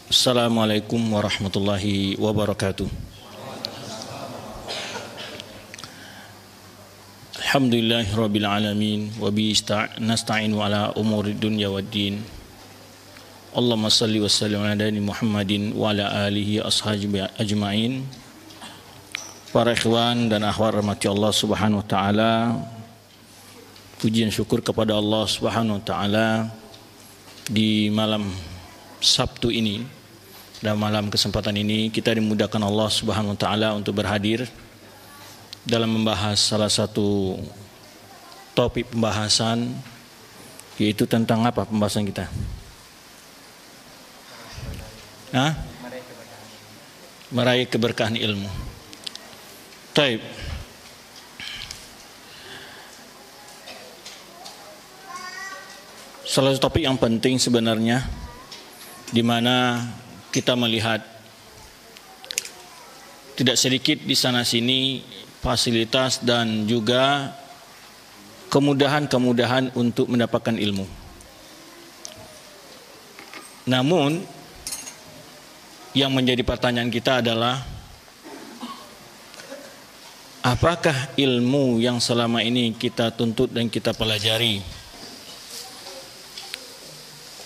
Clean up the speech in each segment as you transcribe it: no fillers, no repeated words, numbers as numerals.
Assalamualaikum warahmatullahi wabarakatuh. Alhamdulillahirabbil alamin wa bihi nasta'inu ala umuri dunya waddin. Allahumma shalli wa sallim ala nabi Muhammadin wa ala alihi ashabihi ajmain. Para ikhwan dan akhwat rahmati Allah Subhanahu wa taala. Puji dan syukur kepada Allah Subhanahu wa taala di malam Sabtu ini dan malam kesempatan ini kita dimudahkan Allah Subhanahu wa taala untuk berhadir dalam membahas salah satu topik pembahasan, yaitu tentang apa pembahasan kita? Meraih keberkahan ilmu. Baik. Salah satu topik yang penting sebenarnya, di mana kita melihat tidak sedikit di sana sini fasilitas dan juga kemudahan-kemudahan untuk mendapatkan ilmu. Namun yang menjadi pertanyaan kita adalah, apakah ilmu yang selama ini kita tuntut dan kita pelajari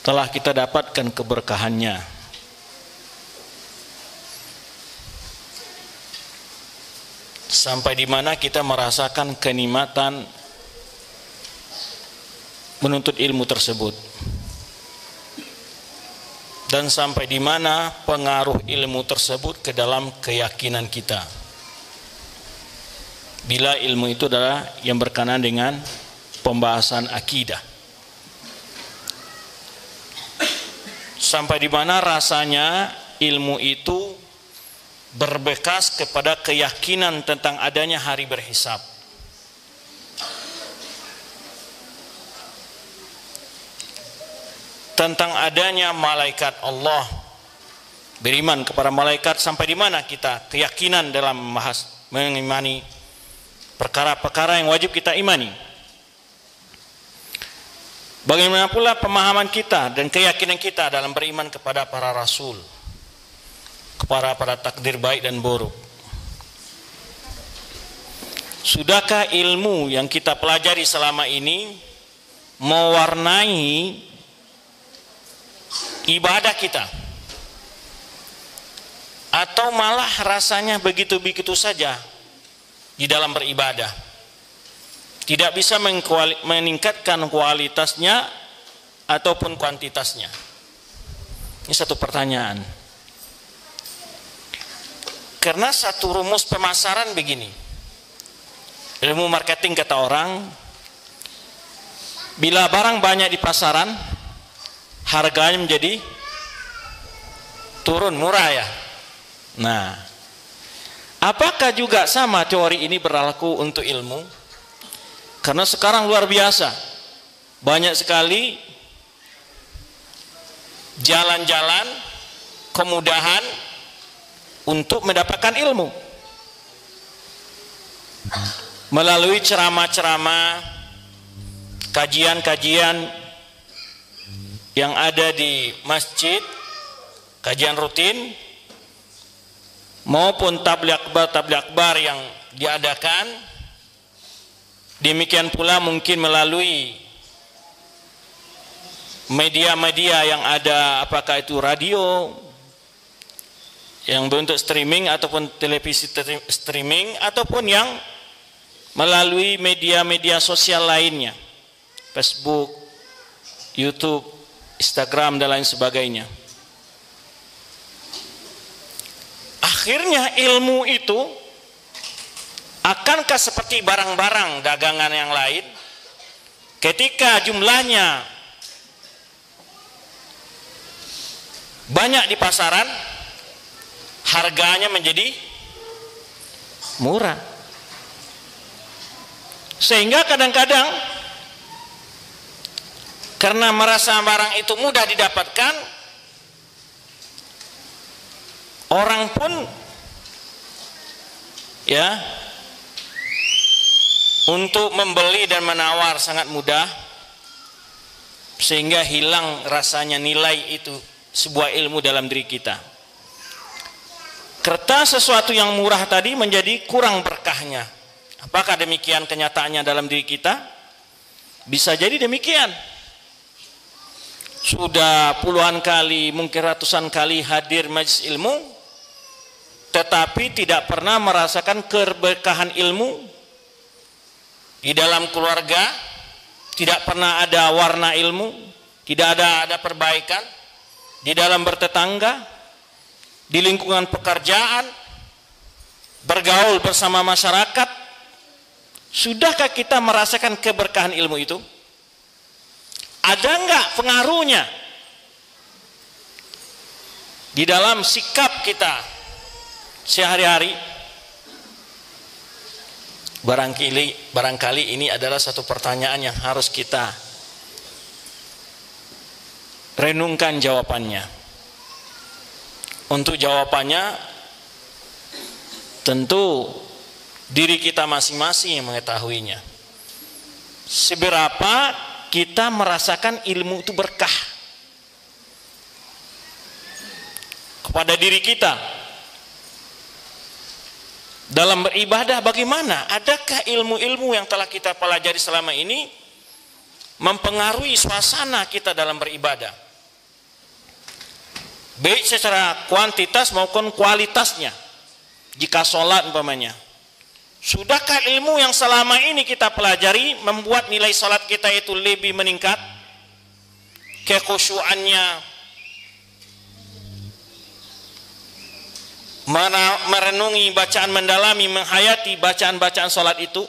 telah kita dapatkan keberkahannya? Sampai di mana kita merasakan kenikmatan menuntut ilmu tersebut? Dan sampai di mana pengaruh ilmu tersebut ke dalam keyakinan kita? Bila ilmu itu adalah yang berkenaan dengan pembahasan akidah. Sampai di mana rasanya ilmu itu berbekas kepada keyakinan tentang adanya hari berhisab. Tentang adanya malaikat Allah, beriman kepada malaikat. Sampai di mana kita keyakinan dalam mengimani perkara-perkara yang wajib kita imani. Bagaimana pula pemahaman kita dan keyakinan kita dalam beriman kepada para rasul, kepada para takdir baik dan buruk. Sudahkah ilmu yang kita pelajari selama ini mewarnai ibadah kita, atau malah rasanya begitu-begitu saja di dalam beribadah, tidak bisa meningkatkan kualitasnya ataupun kuantitasnya? Ini satu pertanyaan. Karena satu rumus pemasaran begini, ilmu marketing kata orang, bila barang banyak di pasaran, harganya menjadi turun, murah ya. Nah, apakah juga sama teori ini berlaku untuk ilmu? Karena sekarang luar biasa, banyak sekali jalan-jalan kemudahan untuk mendapatkan ilmu melalui ceramah-ceramah, kajian-kajian yang ada di masjid, kajian rutin, maupun tabligh akbar yang diadakan. Demikian pula mungkin melalui media-media yang ada, apakah itu radio yang bentuk streaming ataupun televisi streaming, ataupun yang melalui media-media sosial lainnya, Facebook, YouTube, Instagram dan lain sebagainya. Akhirnya ilmu itu akankah seperti barang-barang dagangan yang lain, ketika jumlahnya banyak di pasaran, harganya menjadi murah? Sehingga kadang-kadang karena merasa barang itu mudah didapatkan, orang pun ya untuk membeli dan menawar sangat mudah, sehingga hilang rasanya nilai itu sebuah ilmu dalam diri kita. Kertas sesuatu yang murah tadi menjadi kurang berkahnya. Apakah demikian kenyataannya dalam diri kita? Bisa jadi demikian. Sudah puluhan kali, mungkin ratusan kali hadir majelis ilmu, tetapi tidak pernah merasakan keberkahan ilmu di dalam keluarga, tidak pernah ada warna ilmu, tidak ada perbaikan di dalam bertetangga, di lingkungan pekerjaan, bergaul bersama masyarakat. Sudahkah kita merasakan keberkahan ilmu itu? Ada enggak pengaruhnya di dalam sikap kita sehari-hari? Barangkali ini adalah satu pertanyaan yang harus kita renungkan jawabannya. Untuk jawabannya tentu diri kita masing-masing yang mengetahuinya. Seberapa kita merasakan ilmu itu berkah kepada diri kita dalam beribadah. Bagaimana? Adakah ilmu-ilmu yang telah kita pelajari selama ini mempengaruhi suasana kita dalam beribadah, baik secara kuantitas maupun kualitasnya? Jika sholat umpamanya, sudahkah ilmu yang selama ini kita pelajari membuat nilai sholat kita itu lebih meningkat, kekhusyuannya, merenungi bacaan, mendalami, menghayati bacaan-bacaan sholat itu?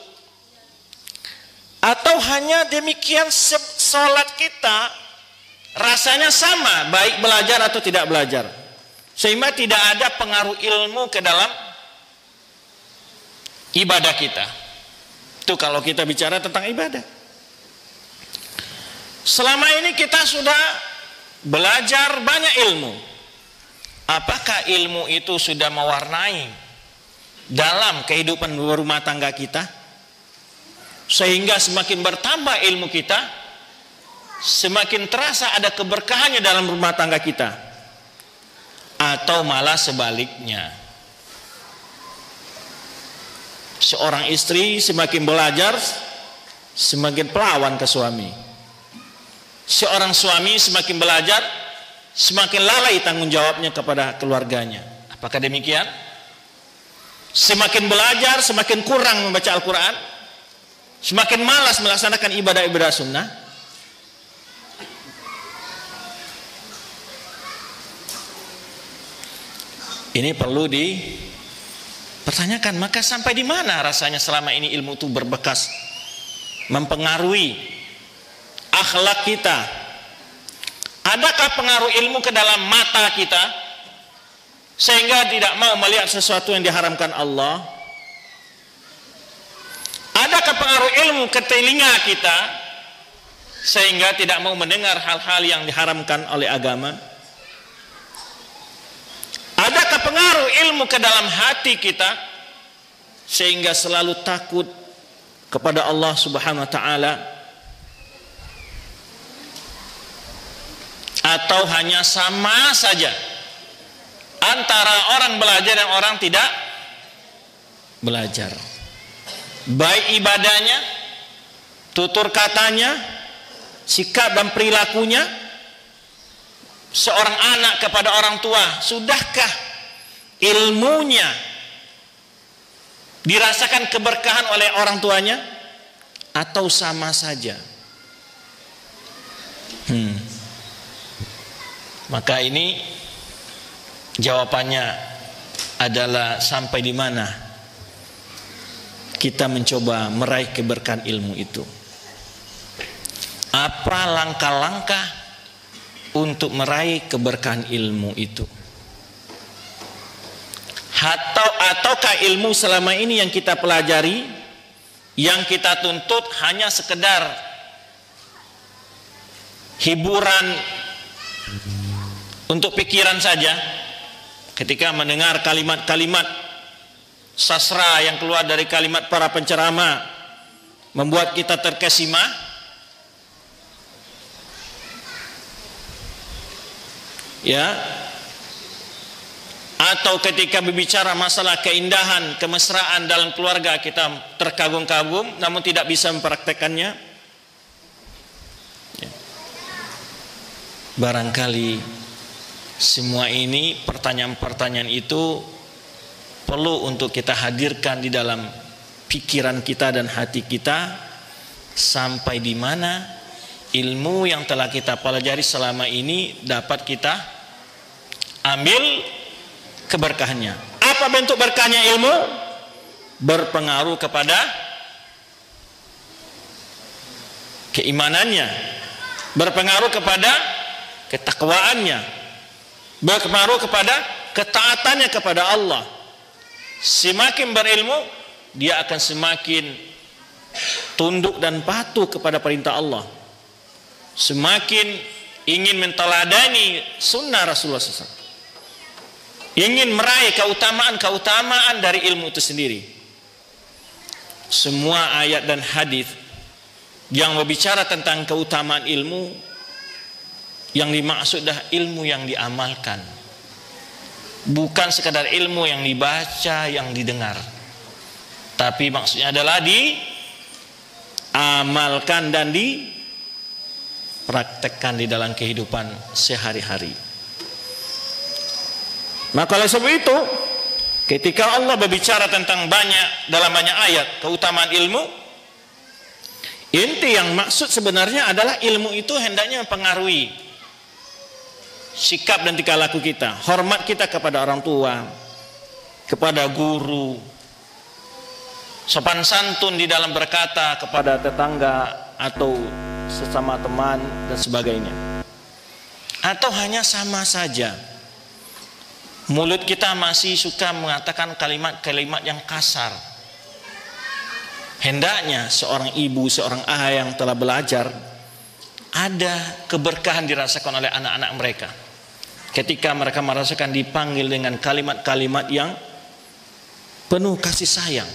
Atau hanya demikian sholat kita rasanya sama, baik belajar atau tidak belajar, sehingga tidak ada pengaruh ilmu ke dalam ibadah kita? Itu kalau kita bicara tentang ibadah. Selama ini kita sudah belajar banyak ilmu. Apakah ilmu itu sudah mewarnai dalam kehidupan berumah tangga kita, sehingga semakin bertambah ilmu kita, semakin terasa ada keberkahannya dalam rumah tangga kita? Atau malah sebaliknya, seorang istri semakin belajar semakin pelawan ke suami, seorang suami semakin belajar semakin lalai tanggung jawabnya kepada keluarganya? Apakah demikian? Semakin belajar semakin kurang membaca Al-Quran, semakin malas melaksanakan ibadah-ibadah sunnah. Ini perlu dipertanyakan. Maka sampai di mana rasanya selama ini ilmu itu berbekas mempengaruhi akhlak kita? Adakah pengaruh ilmu ke dalam mata kita sehingga tidak mau melihat sesuatu yang diharamkan Allah? Adakah pengaruh ilmu ke telinga kita sehingga tidak mau mendengar hal-hal yang diharamkan oleh agama? Adakah pengaruh ilmu ke dalam hati kita sehingga selalu takut kepada Allah Subhanahu wa taala? Atau hanya sama saja antara orang belajar dan orang tidak belajar, baik ibadahnya, tutur katanya, sikap dan perilakunya? Seorang anak kepada orang tua, sudahkah ilmunya dirasakan keberkahan oleh orang tuanya, atau sama saja? Maka ini jawabannya adalah sampai di mana kita mencoba meraih keberkahan ilmu itu. Apa langkah-langkah untuk meraih keberkahan ilmu itu? Ataukah ilmu selama ini yang kita pelajari, yang kita tuntut hanya sekedar hiburan untuk pikiran saja? Ketika mendengar kalimat-kalimat sastra yang keluar dari kalimat para penceramah membuat kita terkesima, ya, atau ketika berbicara masalah keindahan, kemesraan dalam keluarga kita terkagum-kagum namun tidak bisa mempraktekannya, ya. Barangkali semua ini, pertanyaan-pertanyaan itu perlu untuk kita hadirkan di dalam pikiran kita dan hati kita, sampai di mana ilmu yang telah kita pelajari selama ini dapat kita ambil keberkahannya. Apa bentuk berkahnya ilmu? Berpengaruh kepada keimanannya, berpengaruh kepada ketakwaannya, berpengaruh kepada ketaatannya kepada Allah. Semakin berilmu, dia akan semakin tunduk dan patuh kepada perintah Allah, semakin ingin menteladani sunnah Rasulullah SAW, ingin meraih keutamaan-keutamaan dari ilmu itu sendiri. Semua ayat dan hadis yang berbicara tentang keutamaan ilmu, yang dimaksud adalah ilmu yang diamalkan, bukan sekadar ilmu yang dibaca, yang didengar, tapi maksudnya adalah diamalkan dan dipraktekkan di dalam kehidupan sehari-hari. Maka oleh sebab itu, ketika Allah berbicara tentang dalam banyak ayat keutamaan ilmu, inti yang maksud sebenarnya adalah ilmu itu hendaknya mempengaruhi sikap dan tingkah laku kita, hormat kita kepada orang tua, kepada guru, sopan santun di dalam berkata kepada tetangga atau sesama teman dan sebagainya. Atau hanya sama saja mulut kita masih suka mengatakan kalimat-kalimat yang kasar. Hendaknya seorang ibu, seorang ayah yang telah belajar, ada keberkahan dirasakan oleh anak-anak mereka ketika mereka merasakan dipanggil dengan kalimat-kalimat yang penuh kasih sayang,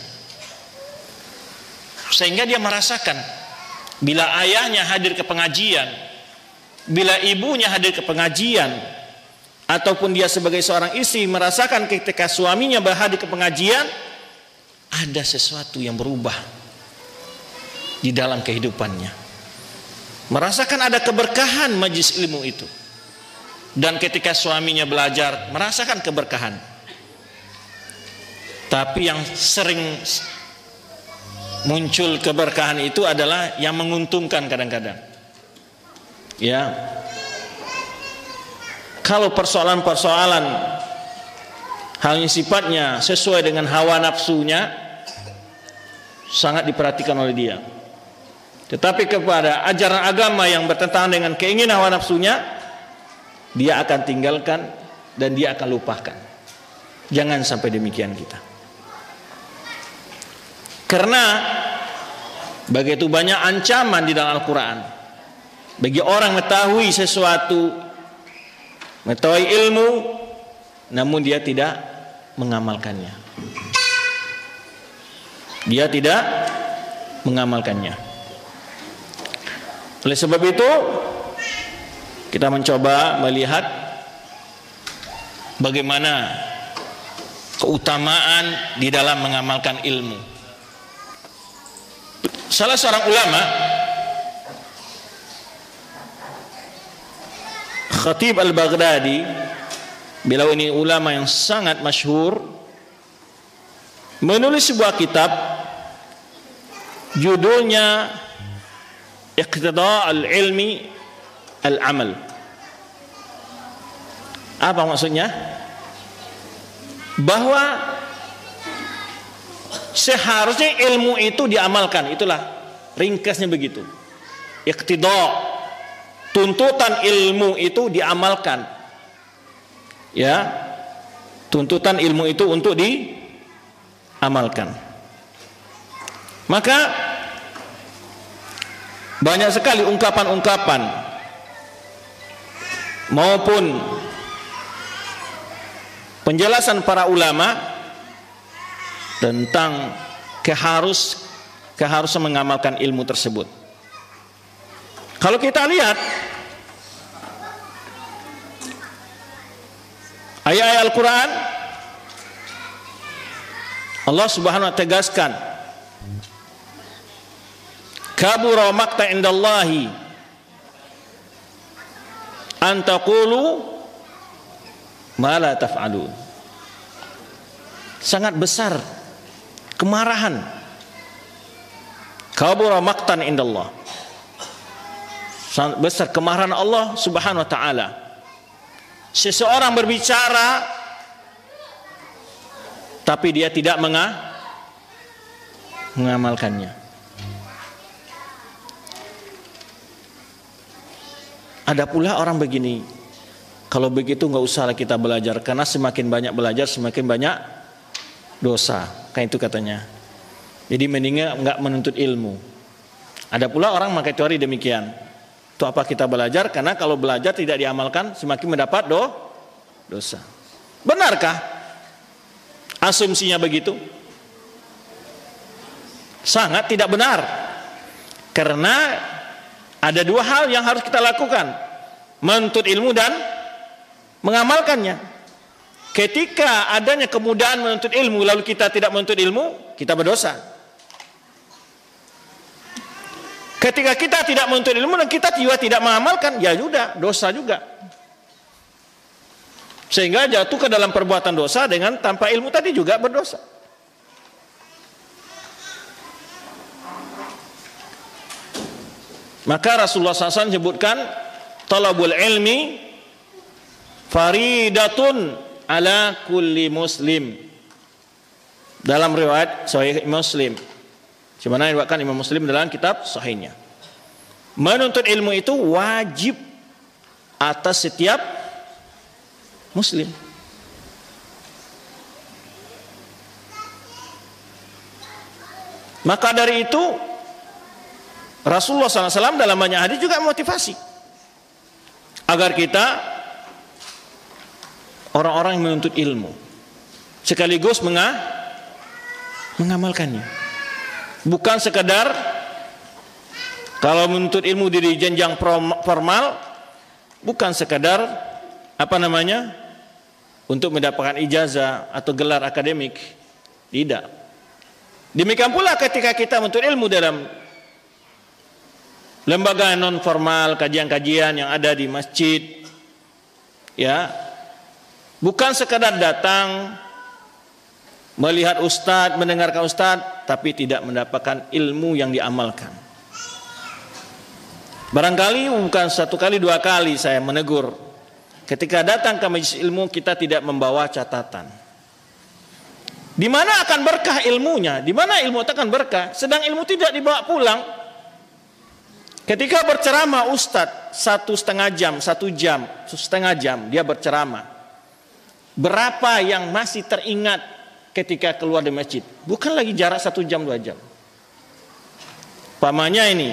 sehingga dia merasakan bila ayahnya hadir ke pengajian, bila ibunya hadir ke pengajian, ataupun dia sebagai seorang istri merasakan ketika suaminya berhadir ke pengajian, ada sesuatu yang berubah di dalam kehidupannya, merasakan ada keberkahan majlis ilmu itu. Dan ketika suaminya belajar, merasakan keberkahan. Tapi yang sering muncul keberkahan itu adalah yang menguntungkan kadang-kadang, ya. Kalau persoalan-persoalan hal yang sifatnya sesuai dengan hawa nafsunya, sangat diperhatikan oleh dia. Tetapi kepada ajaran agama yang bertentangan dengan keinginan hawa nafsunya, dia akan tinggalkan dan dia akan lupakan. Jangan sampai demikian kita. Karena begitu banyak ancaman di dalam Al-Quran bagi orang mengetahui sesuatu, mengetahui ilmu, namun dia tidak mengamalkannya. Dia tidak mengamalkannya. Oleh sebab itu, kita mencoba melihat bagaimana keutamaan di dalam mengamalkan ilmu. Salah seorang ulama, Khatib Al-Baghdadi, beliau ini ulama yang sangat masyhur, menulis sebuah kitab judulnya Iqtida' al-Ilmi Al-Amal. Apa maksudnya? Bahwa seharusnya ilmu itu diamalkan. Itulah ringkasnya begitu. Iqtida', tuntutan ilmu itu diamalkan, ya. Tuntutan ilmu itu untuk diamalkan. Maka banyak sekali ungkapan-ungkapan maupun penjelasan para ulama tentang keharusan mengamalkan ilmu tersebut. Kalau kita lihat Ayat-ayat Al-Quran Allah Subhanahu wa ta'ala tegaskan, kabura maqta indallahi an taqulu ma la taf'alun. Sangat besar kemarahan, kabura maqtan indallah, sangat besar kemarahan Allah Subhanahu wa ta'ala. Seseorang berbicara tapi dia tidak mengamalkannya. Ada pula orang begini, kalau begitu nggak usahlah kita belajar, karena semakin banyak belajar semakin banyak dosa, kayak itu katanya. Jadi mendingan nggak menuntut ilmu. Ada pula orang pakai teori demikian. Itu apa kita belajar? Karena kalau belajar tidak diamalkan semakin mendapat dosa. Benarkah asumsinya begitu? Sangat tidak benar. Karena ada dua hal yang harus kita lakukan, menuntut ilmu dan mengamalkannya. Ketika adanya kemudahan menuntut ilmu lalu kita tidak menuntut ilmu, kita berdosa. Ketika kita tidak menuntut ilmu dan kita juga tidak mengamalkan, ya sudah, dosa juga. Sehingga jatuh ke dalam perbuatan dosa dengan tanpa ilmu tadi juga berdosa. Maka Rasulullah SAW sebutkan, talabul ilmi faridatun ala kulli muslim. Dalam riwayat Sahih Muslim, sebagaimana diriwayatkan Imam Muslim dalam kitab sahihnya, menuntut ilmu itu wajib atas setiap muslim. Maka dari itu Rasulullah SAW dalam banyak hadis juga motivasi agar kita orang-orang yang menuntut ilmu sekaligus mengamalkannya. Bukan sekadar kalau menuntut ilmu di jenjang formal, bukan sekadar untuk mendapatkan ijazah atau gelar akademik. Tidak. Demikian pula ketika kita menuntut ilmu dalam lembaga non formal, kajian-kajian yang ada di masjid, ya, bukan sekadar datang melihat ustadz, mendengarkan ustadz, tapi tidak mendapatkan ilmu yang diamalkan. Barangkali bukan satu kali dua kali saya menegur, ketika datang ke majelis ilmu kita tidak membawa catatan. Di mana akan berkah ilmunya? Di mana ilmu akan berkah? Sedang ilmu tidak dibawa pulang. Ketika berceramah ustadz 1,5 jam, 1 jam, 1,5 jam dia berceramah, berapa yang masih teringat ketika keluar dari masjid? Bukan lagi jarak 1 jam 2 jam. Pamannya ini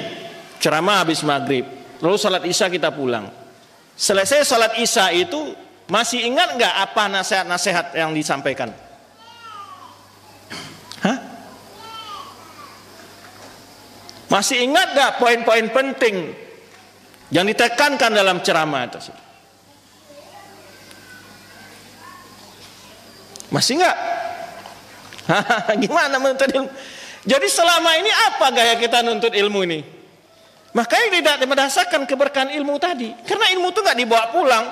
ceramah habis maghrib, lalu salat isya kita pulang. Selesai salat isya itu masih ingat nggak apa nasihat-nasihat yang disampaikan? Hah? Masih ingat nggak poin-poin penting yang ditekankan dalam ceramah tersebut? Masih nggak? Gimana menuntut ilmu? Jadi selama ini apa gaya kita nuntut ilmu ini? Makanya tidak merasakan keberkahan ilmu tadi, karena ilmu itu nggak dibawa pulang.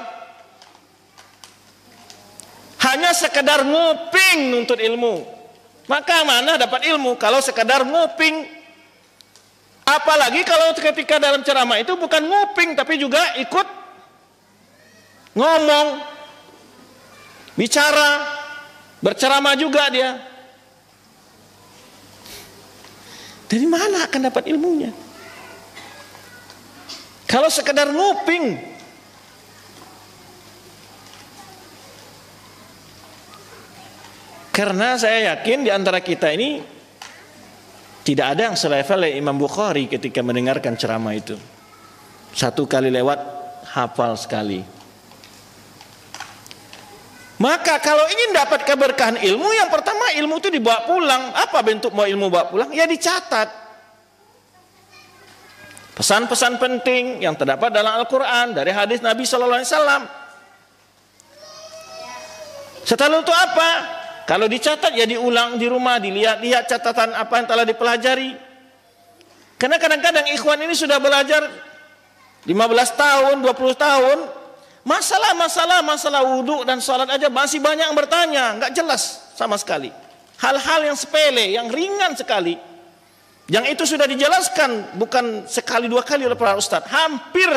Hanya sekedar nguping nuntut ilmu. Maka mana dapat ilmu kalau sekedar nguping? Apalagi kalau ketika dalam ceramah itu bukan nguping tapi juga ikut ngomong, bicara, berceramah juga dia. Dari mana akan dapat ilmunya? Kalau sekedar nguping. Karena saya yakin di antara kita ini tidak ada yang selevel Imam Bukhari ketika mendengarkan ceramah itu. 1 kali lewat hafal sekali. Maka kalau ingin dapat keberkahan ilmu, yang pertama ilmu itu dibawa pulang. Apa bentuk mau ilmu bawa pulang? Ya dicatat. Pesan-pesan penting yang terdapat dalam Al-Quran, dari hadis Nabi SAW. Setelah itu apa? Kalau dicatat ya diulang di rumah, dilihat-lihat catatan apa yang telah dipelajari. Karena kadang-kadang ikhwan ini sudah belajar 15 tahun, 20 tahun, masalah wudu dan salat aja masih banyak yang bertanya, nggak jelas sama sekali. Hal-hal yang sepele, yang ringan sekali, yang itu sudah dijelaskan bukan sekali dua kali oleh para ustadz. Hampir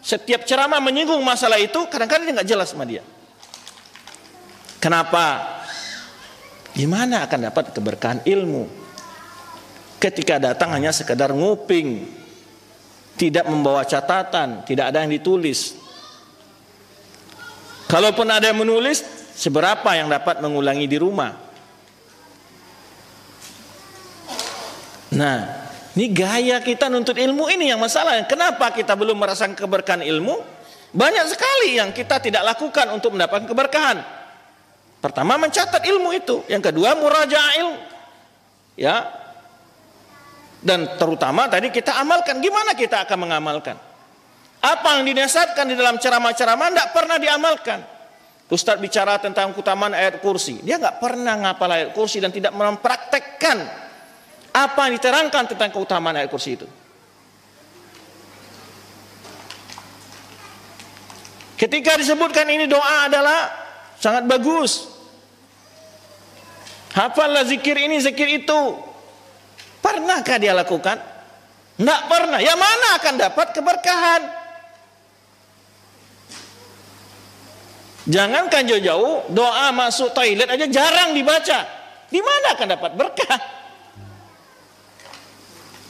setiap ceramah menyinggung masalah itu, kadang-kadang dia nggak jelas sama dia. Kenapa? Gimana akan dapat keberkahan ilmu ketika datang hanya sekedar nguping, tidak membawa catatan, tidak ada yang ditulis? Kalaupun ada yang menulis, seberapa yang dapat mengulangi di rumah? Nah, ini gaya kita nuntut ilmu ini yang masalah. Kenapa kita belum merasakan keberkahan ilmu? Banyak sekali yang kita tidak lakukan untuk mendapatkan keberkahan. Pertama, mencatat ilmu itu. Yang kedua, murajaah ilmu. Ya. Dan terutama tadi kita amalkan. Gimana kita akan mengamalkan? Apa yang dinasihatkan di dalam ceramah-ceramah tidak pernah diamalkan. Ustadz bicara tentang keutamaan ayat kursi. Dia nggak pernah ngapal ayat kursi dan tidak mempraktekkan apa yang diterangkan tentang keutamaan ayat kursi itu. Ketika disebutkan ini doa adalah sangat bagus. Hafallah zikir ini, zikir itu. Pernahkah dia lakukan? Tidak pernah. Ya mana akan dapat keberkahan? Jangankan jauh-jauh, doa masuk toilet aja jarang dibaca. Di mana akan dapat berkah?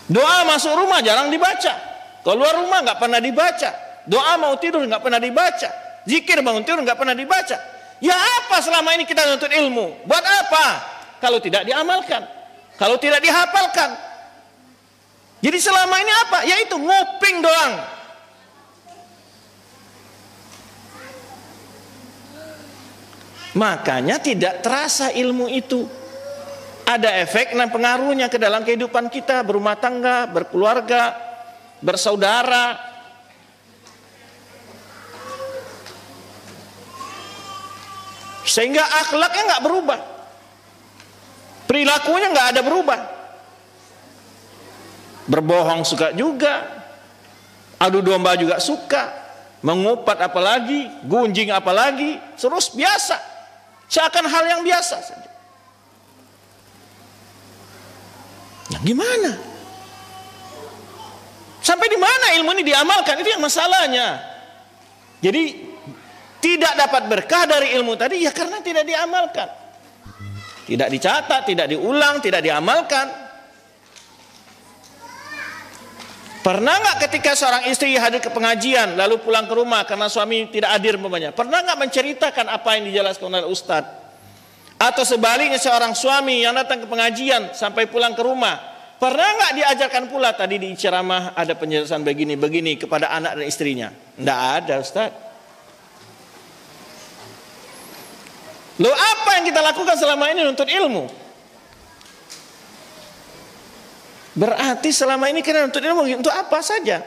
Doa masuk rumah jarang dibaca. Keluar rumah nggak pernah dibaca. Doa mau tidur nggak pernah dibaca. Zikir bangun tidur nggak pernah dibaca. Ya apa selama ini kita nuntut ilmu? Buat apa? Kalau tidak diamalkan, kalau tidak dihafalkan. Jadi selama ini apa? Yaitu nguping doang. Makanya tidak terasa ilmu itu. Ada efek dan pengaruhnya ke dalam kehidupan kita, berumah tangga, berkeluarga, bersaudara. Sehingga akhlaknya nggak berubah, perilakunya nggak ada berubah. Berbohong suka juga, adu domba juga suka, mengupat apalagi, gunjing apalagi, terus biasa, seakan hal yang biasa saja. Nah, gimana? Sampai di mana ilmu ini diamalkan? Itu yang masalahnya. Jadi tidak dapat berkah dari ilmu tadi ya karena tidak diamalkan. Tidak dicatat, tidak diulang, tidak diamalkan. Pernah nggak ketika seorang istri hadir ke pengajian lalu pulang ke rumah karena suami tidak hadir umpamanya, pernah nggak menceritakan apa yang dijelaskan oleh ustadz? Atau sebaliknya seorang suami yang datang ke pengajian sampai pulang ke rumah, pernah nggak diajarkan pula tadi di ceramah ada penjelasan begini-begini kepada anak dan istrinya? Nggak ada, ustadz. Loh, apa yang kita lakukan selama ini untuk ilmu? Berarti selama ini kita untuk ilmu untuk apa saja?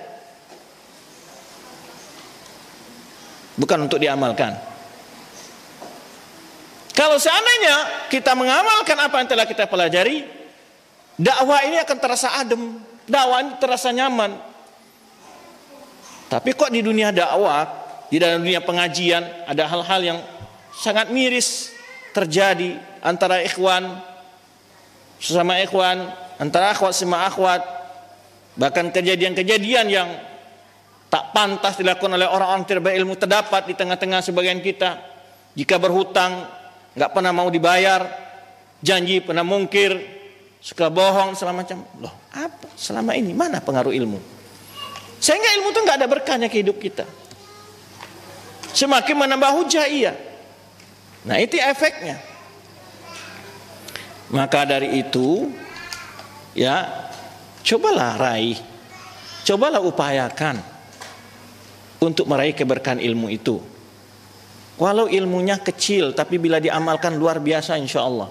Bukan untuk diamalkan. Kalau seandainya kita mengamalkan apa yang telah kita pelajari, dakwah ini akan terasa adem, dakwah ini terasa nyaman. Tapi kok di dunia dakwah, di dalam dunia pengajian ada hal-hal yang sangat miris terjadi antara ikhwan sesama ikhwan, antara akhwat sama akhwat, bahkan kejadian-kejadian yang tak pantas dilakukan oleh orang-orang tidak berilmu terdapat di tengah-tengah sebagian kita. Jika berhutang nggak pernah mau dibayar, janji pernah mungkir, suka bohong segala macam. Loh, apa selama ini mana pengaruh ilmu? Sehingga ilmu itu nggak ada berkahnya ke hidup kita. Semakin menambah hujah iya. Nah, itu efeknya. Maka dari itu, ya, cobalah raih, cobalah upayakan untuk meraih keberkahan ilmu itu. Walau ilmunya kecil, tapi bila diamalkan luar biasa insya Allah.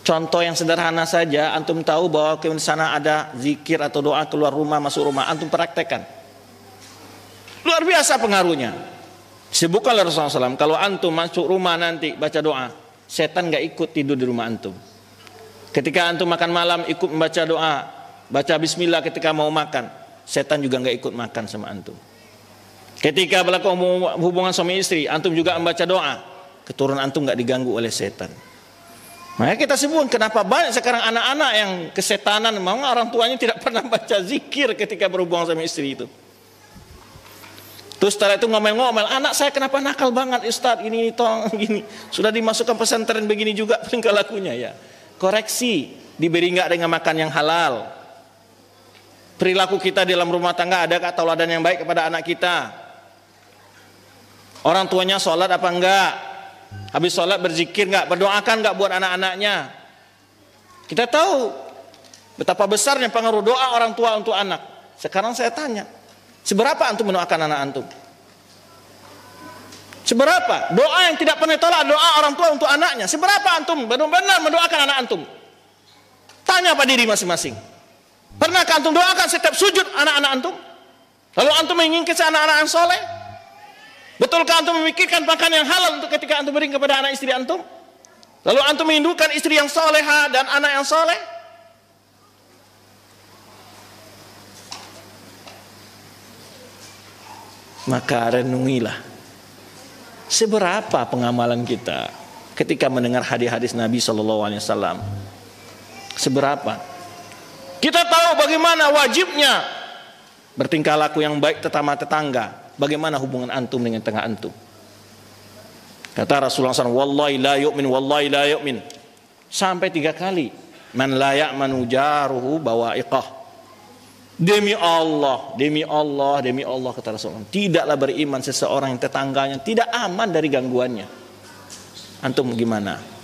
Contoh yang sederhana saja, antum tahu bahwa di sana ada zikir atau doa keluar rumah masuk rumah, antum praktekkan. Luar biasa pengaruhnya. Sebutkan oleh Rasulullah SAW, kalau antum masuk rumah nanti baca doa, setan nggak ikut tidur di rumah antum. Ketika antum makan malam ikut membaca doa, baca bismillah ketika mau makan, setan juga nggak ikut makan sama antum. Ketika berlaku hubungan suami istri, antum juga membaca doa, keturunan antum nggak diganggu oleh setan. Makanya kita sebut kenapa banyak sekarang anak-anak yang kesetanan, memang orang tuanya tidak pernah baca zikir ketika berhubungan sama istri itu. Terus setelah itu ngomel-ngomel, anak saya kenapa nakal banget Ustaz, ini tong gini, sudah dimasukkan pesantren begini juga tingkah lakunya ya. Koreksi, diberi enggak dengan makan yang halal. Perilaku kita dalam rumah tangga adakah tauladan yang baik kepada anak kita? Orang tuanya sholat apa enggak? Habis sholat berzikir enggak? Berdoakan enggak buat anak-anaknya? Kita tahu betapa besarnya pengaruh doa orang tua untuk anak. Sekarang saya tanya, seberapa antum mendoakan anak antum? Seberapa? Doa yang tidak pernah tolak doa orang tua untuk anaknya. Seberapa antum benar-benar mendoakan anak antum? Tanya pada diri masing-masing. Pernahkah antum doakan setiap sujud anak-anak antum? Lalu antum menginginkan anak-anak yang soleh? Betulkah antum memikirkan makan yang halal untuk ketika antum beri kepada anak istri antum? Lalu antum merindukan istri yang soleha dan anak yang soleh? Maka renungilah seberapa pengamalan kita ketika mendengar hadis-hadis Nabi SAW. Seberapa kita tahu bagaimana wajibnya bertingkah laku yang baik tetangga tetangga. Bagaimana hubungan antum dengan tetangga antum? Kata Rasulullah SAW, wallahi la yu'min, wallahi la yu'min, sampai 3 kali. Man la ya'manu jaruhu bawa'iqah. Demi Allah, demi Allah, demi Allah, kata Rasulullah, tidaklah beriman seseorang yang tetangganya tidak aman dari gangguannya. Antum gimana?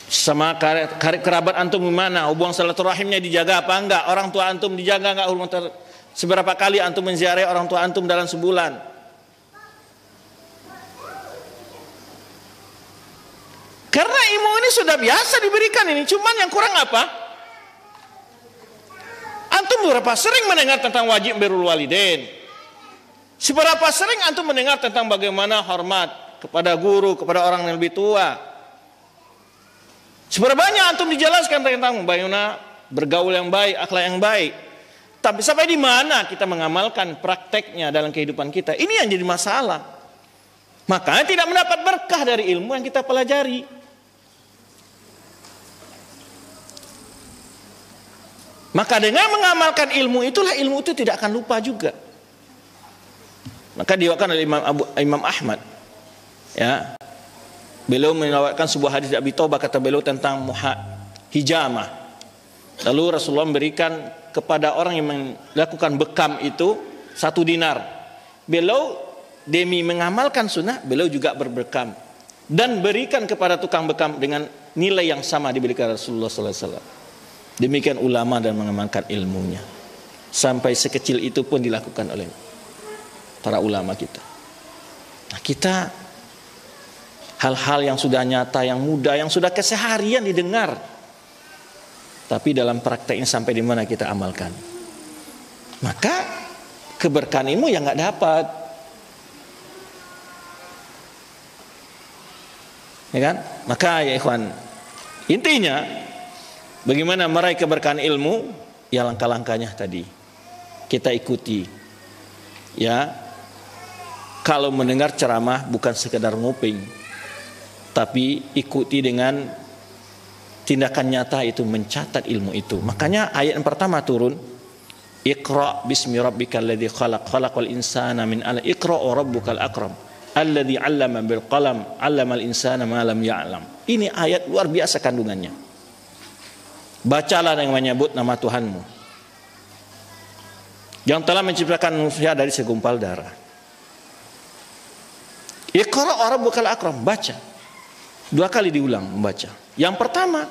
Sama kerabat antum gimana? Hubungan silaturahimnya dijaga apa enggak? Orang tua antum dijaga enggak? Seberapa kali antum menziarahi orang tua antum dalam sebulan? Karena ilmu ini sudah biasa diberikan ini, cuman yang kurang apa? Antum berapa sering mendengar tentang wajib birrul walidain? Seberapa sering antum mendengar tentang bagaimana hormat kepada guru, kepada orang yang lebih tua? Seberapa banyak antum dijelaskan tentang bagaimana bergaul yang baik, akhlak yang baik? Tapi sampai di mana kita mengamalkan prakteknya dalam kehidupan kita? Ini yang jadi masalah. Makanya tidak mendapat berkah dari ilmu yang kita pelajari. Maka dengan mengamalkan ilmu itulah ilmu itu tidak akan lupa juga. Maka diwakilkan oleh Imam Ahmad, ya, beliau menawarkan sebuah hadis Abi Taubah, kata beliau tentang hijamah. Lalu Rasulullah memberikan kepada orang yang melakukan bekam itu 1 dinar. Beliau demi mengamalkan sunnah, beliau juga berbekam dan berikan kepada tukang bekam dengan nilai yang sama diberikan Rasulullah SAW. Demikian ulama dan mengamalkan ilmunya. Sampai sekecil itu pun dilakukan oleh para ulama kita. Nah, kita hal-hal yang sudah nyata, yang mudah, yang sudah keseharian didengar, tapi dalam prakteknya sampai di mana kita amalkan, maka keberkahan ilmu yang nggak dapat, ya kan? Maka ya ikhwan, intinya bagaimana meraih keberkahan ilmu? Ya langkah-langkahnya tadi kita ikuti. Ya, kalau mendengar ceramah bukan sekedar nguping, tapi ikuti dengan tindakan nyata, itu mencatat ilmu itu. Makanya ayat yang pertama turun, Iqra bismi rabbikal ladzi khalaq, khalaqal insana min 'alaq, Iqra rabbukal akram, alladzi 'allama bil qalam, 'allamal insana ma lam ya'lam. Ini ayat luar biasa kandungannya. Bacalah dengan menyebut nama Tuhanmu yang telah menciptakan manusia dari segumpal darah. Iqra rabbukal akram, baca. 2 kali diulang membaca. Yang pertama,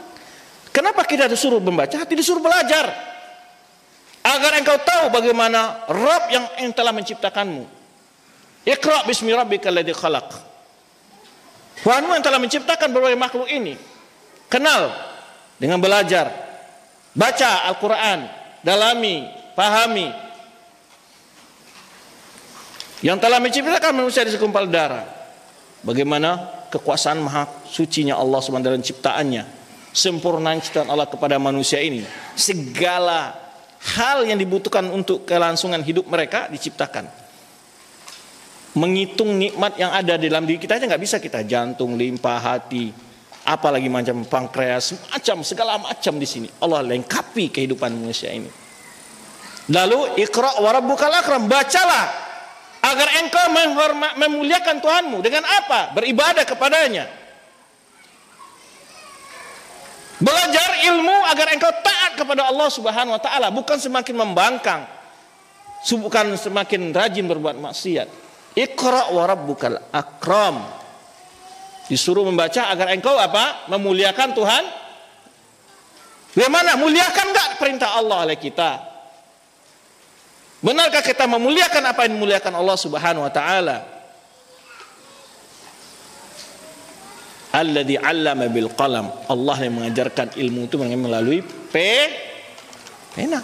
kenapa kita disuruh membaca? Tidak disuruh belajar, agar engkau tahu bagaimana Rabb yang telah menciptakanmu. Iqra bismi rabbikal ladzi khalaq. Tuhanmu yang telah menciptakan berbagai makhluk ini. Kenal dengan belajar. Baca Al-Quran, dalami, pahami. yang telah menciptakan manusia dari segumpal darah. Bagaimana kekuasaan maha sucinya Allah SWT dalam ciptaannya, sempurna ciptaan Allah kepada manusia ini. Segala hal yang dibutuhkan untuk kelangsungan hidup mereka diciptakan. Menghitung nikmat yang ada di dalam diri kita aja nggak bisa kita. Jantung, limpa, hati, apalagi macam pankreas, segala macam di sini. Allah lengkapi kehidupan manusia ini. Lalu Iqra wa rabbukal akram, bacalah agar engkau memuliakan Tuhanmu. Dengan apa? Beribadah kepadanya. Belajar ilmu agar engkau taat kepada Allah Subhanahu wa taala, bukan semakin membangkang, bukan semakin rajin berbuat maksiat. Iqra wa rabbukal akram. Disuruh membaca agar engkau apa? Memuliakan Tuhan. Bagaimana? Muliakan enggak perintah Allah oleh kita? Benarkah kita memuliakan apa yang dimuliakan Allah Subhanahu wa taala? Alladzi 'allama bil qalam. Allah yang mengajarkan ilmu itu melalui pena.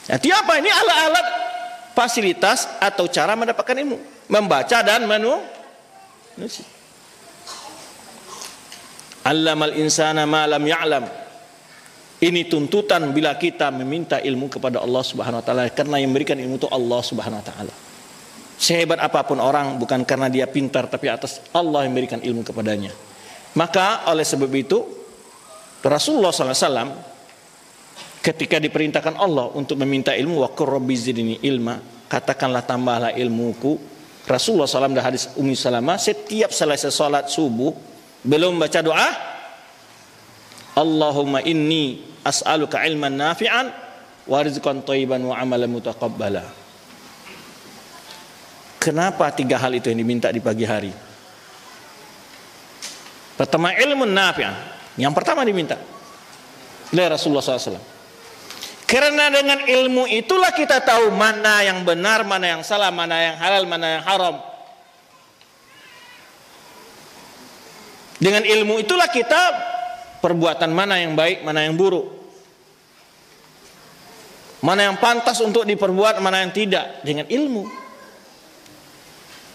Jadi apa ini? Alat-alat fasilitas atau cara mendapatkan ilmu, membaca dan menulis. Allamal insana ma lam ya'lam. Ini tuntutan bila kita meminta ilmu kepada Allah Subhanahu wa taala, karena yang memberikan ilmu itu Allah Subhanahu wa taala. Sehebat apapun orang, bukan karena dia pintar, tapi atas Allah yang memberikan ilmu kepadanya. Maka oleh sebab itu Rasulullah SAW ketika diperintahkan Allah untuk meminta ilmu, wa qur rabbi zidni ilma, katakanlah tambahlah ilmuku. Rasulullah SAW dalam hadis Ummi Salamah, setiap selesai salat subuh belum baca doa, Allahumma inni as'aluka ilman nafi'an wa rizqan thayyiban wa amalan mutaqabbala. Kenapa 3 hal itu yang diminta di pagi hari? Pertama, ilmu nafi'an. Yang pertama diminta oleh Rasulullah SAW. Karena dengan ilmu itulah kita tahu mana yang benar, mana yang salah, mana yang halal, mana yang haram. Dengan ilmu itulah kita perbuatan mana yang baik, mana yang buruk, mana yang pantas untuk diperbuat, mana yang tidak. Dengan ilmu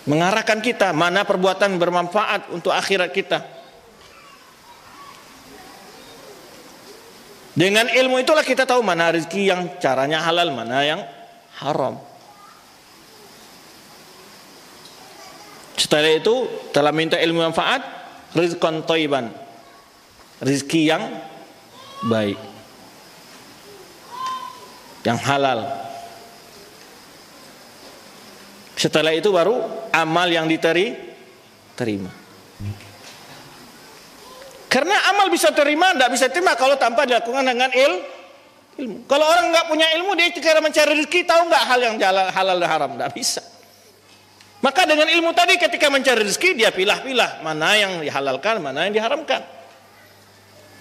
mengarahkan kita mana perbuatan bermanfaat untuk akhirat kita. Dengan ilmu itulah kita tahu mana rezeki yang caranya halal, mana yang haram. Setelah itu telah minta ilmu manfaat, rizqan thayyiban, rezeki yang baik, yang halal. Setelah itu baru amal yang diterima. Karena amal bisa terima, tidak bisa terima kalau tanpa dilakukan dengan ilmu. Kalau orang nggak punya ilmu, dia cara mencari rezeki, tahu nggak hal yang halal dan haram? Tidak bisa. Maka dengan ilmu tadi ketika mencari rezeki, dia pilah-pilah mana yang dihalalkan, mana yang diharamkan.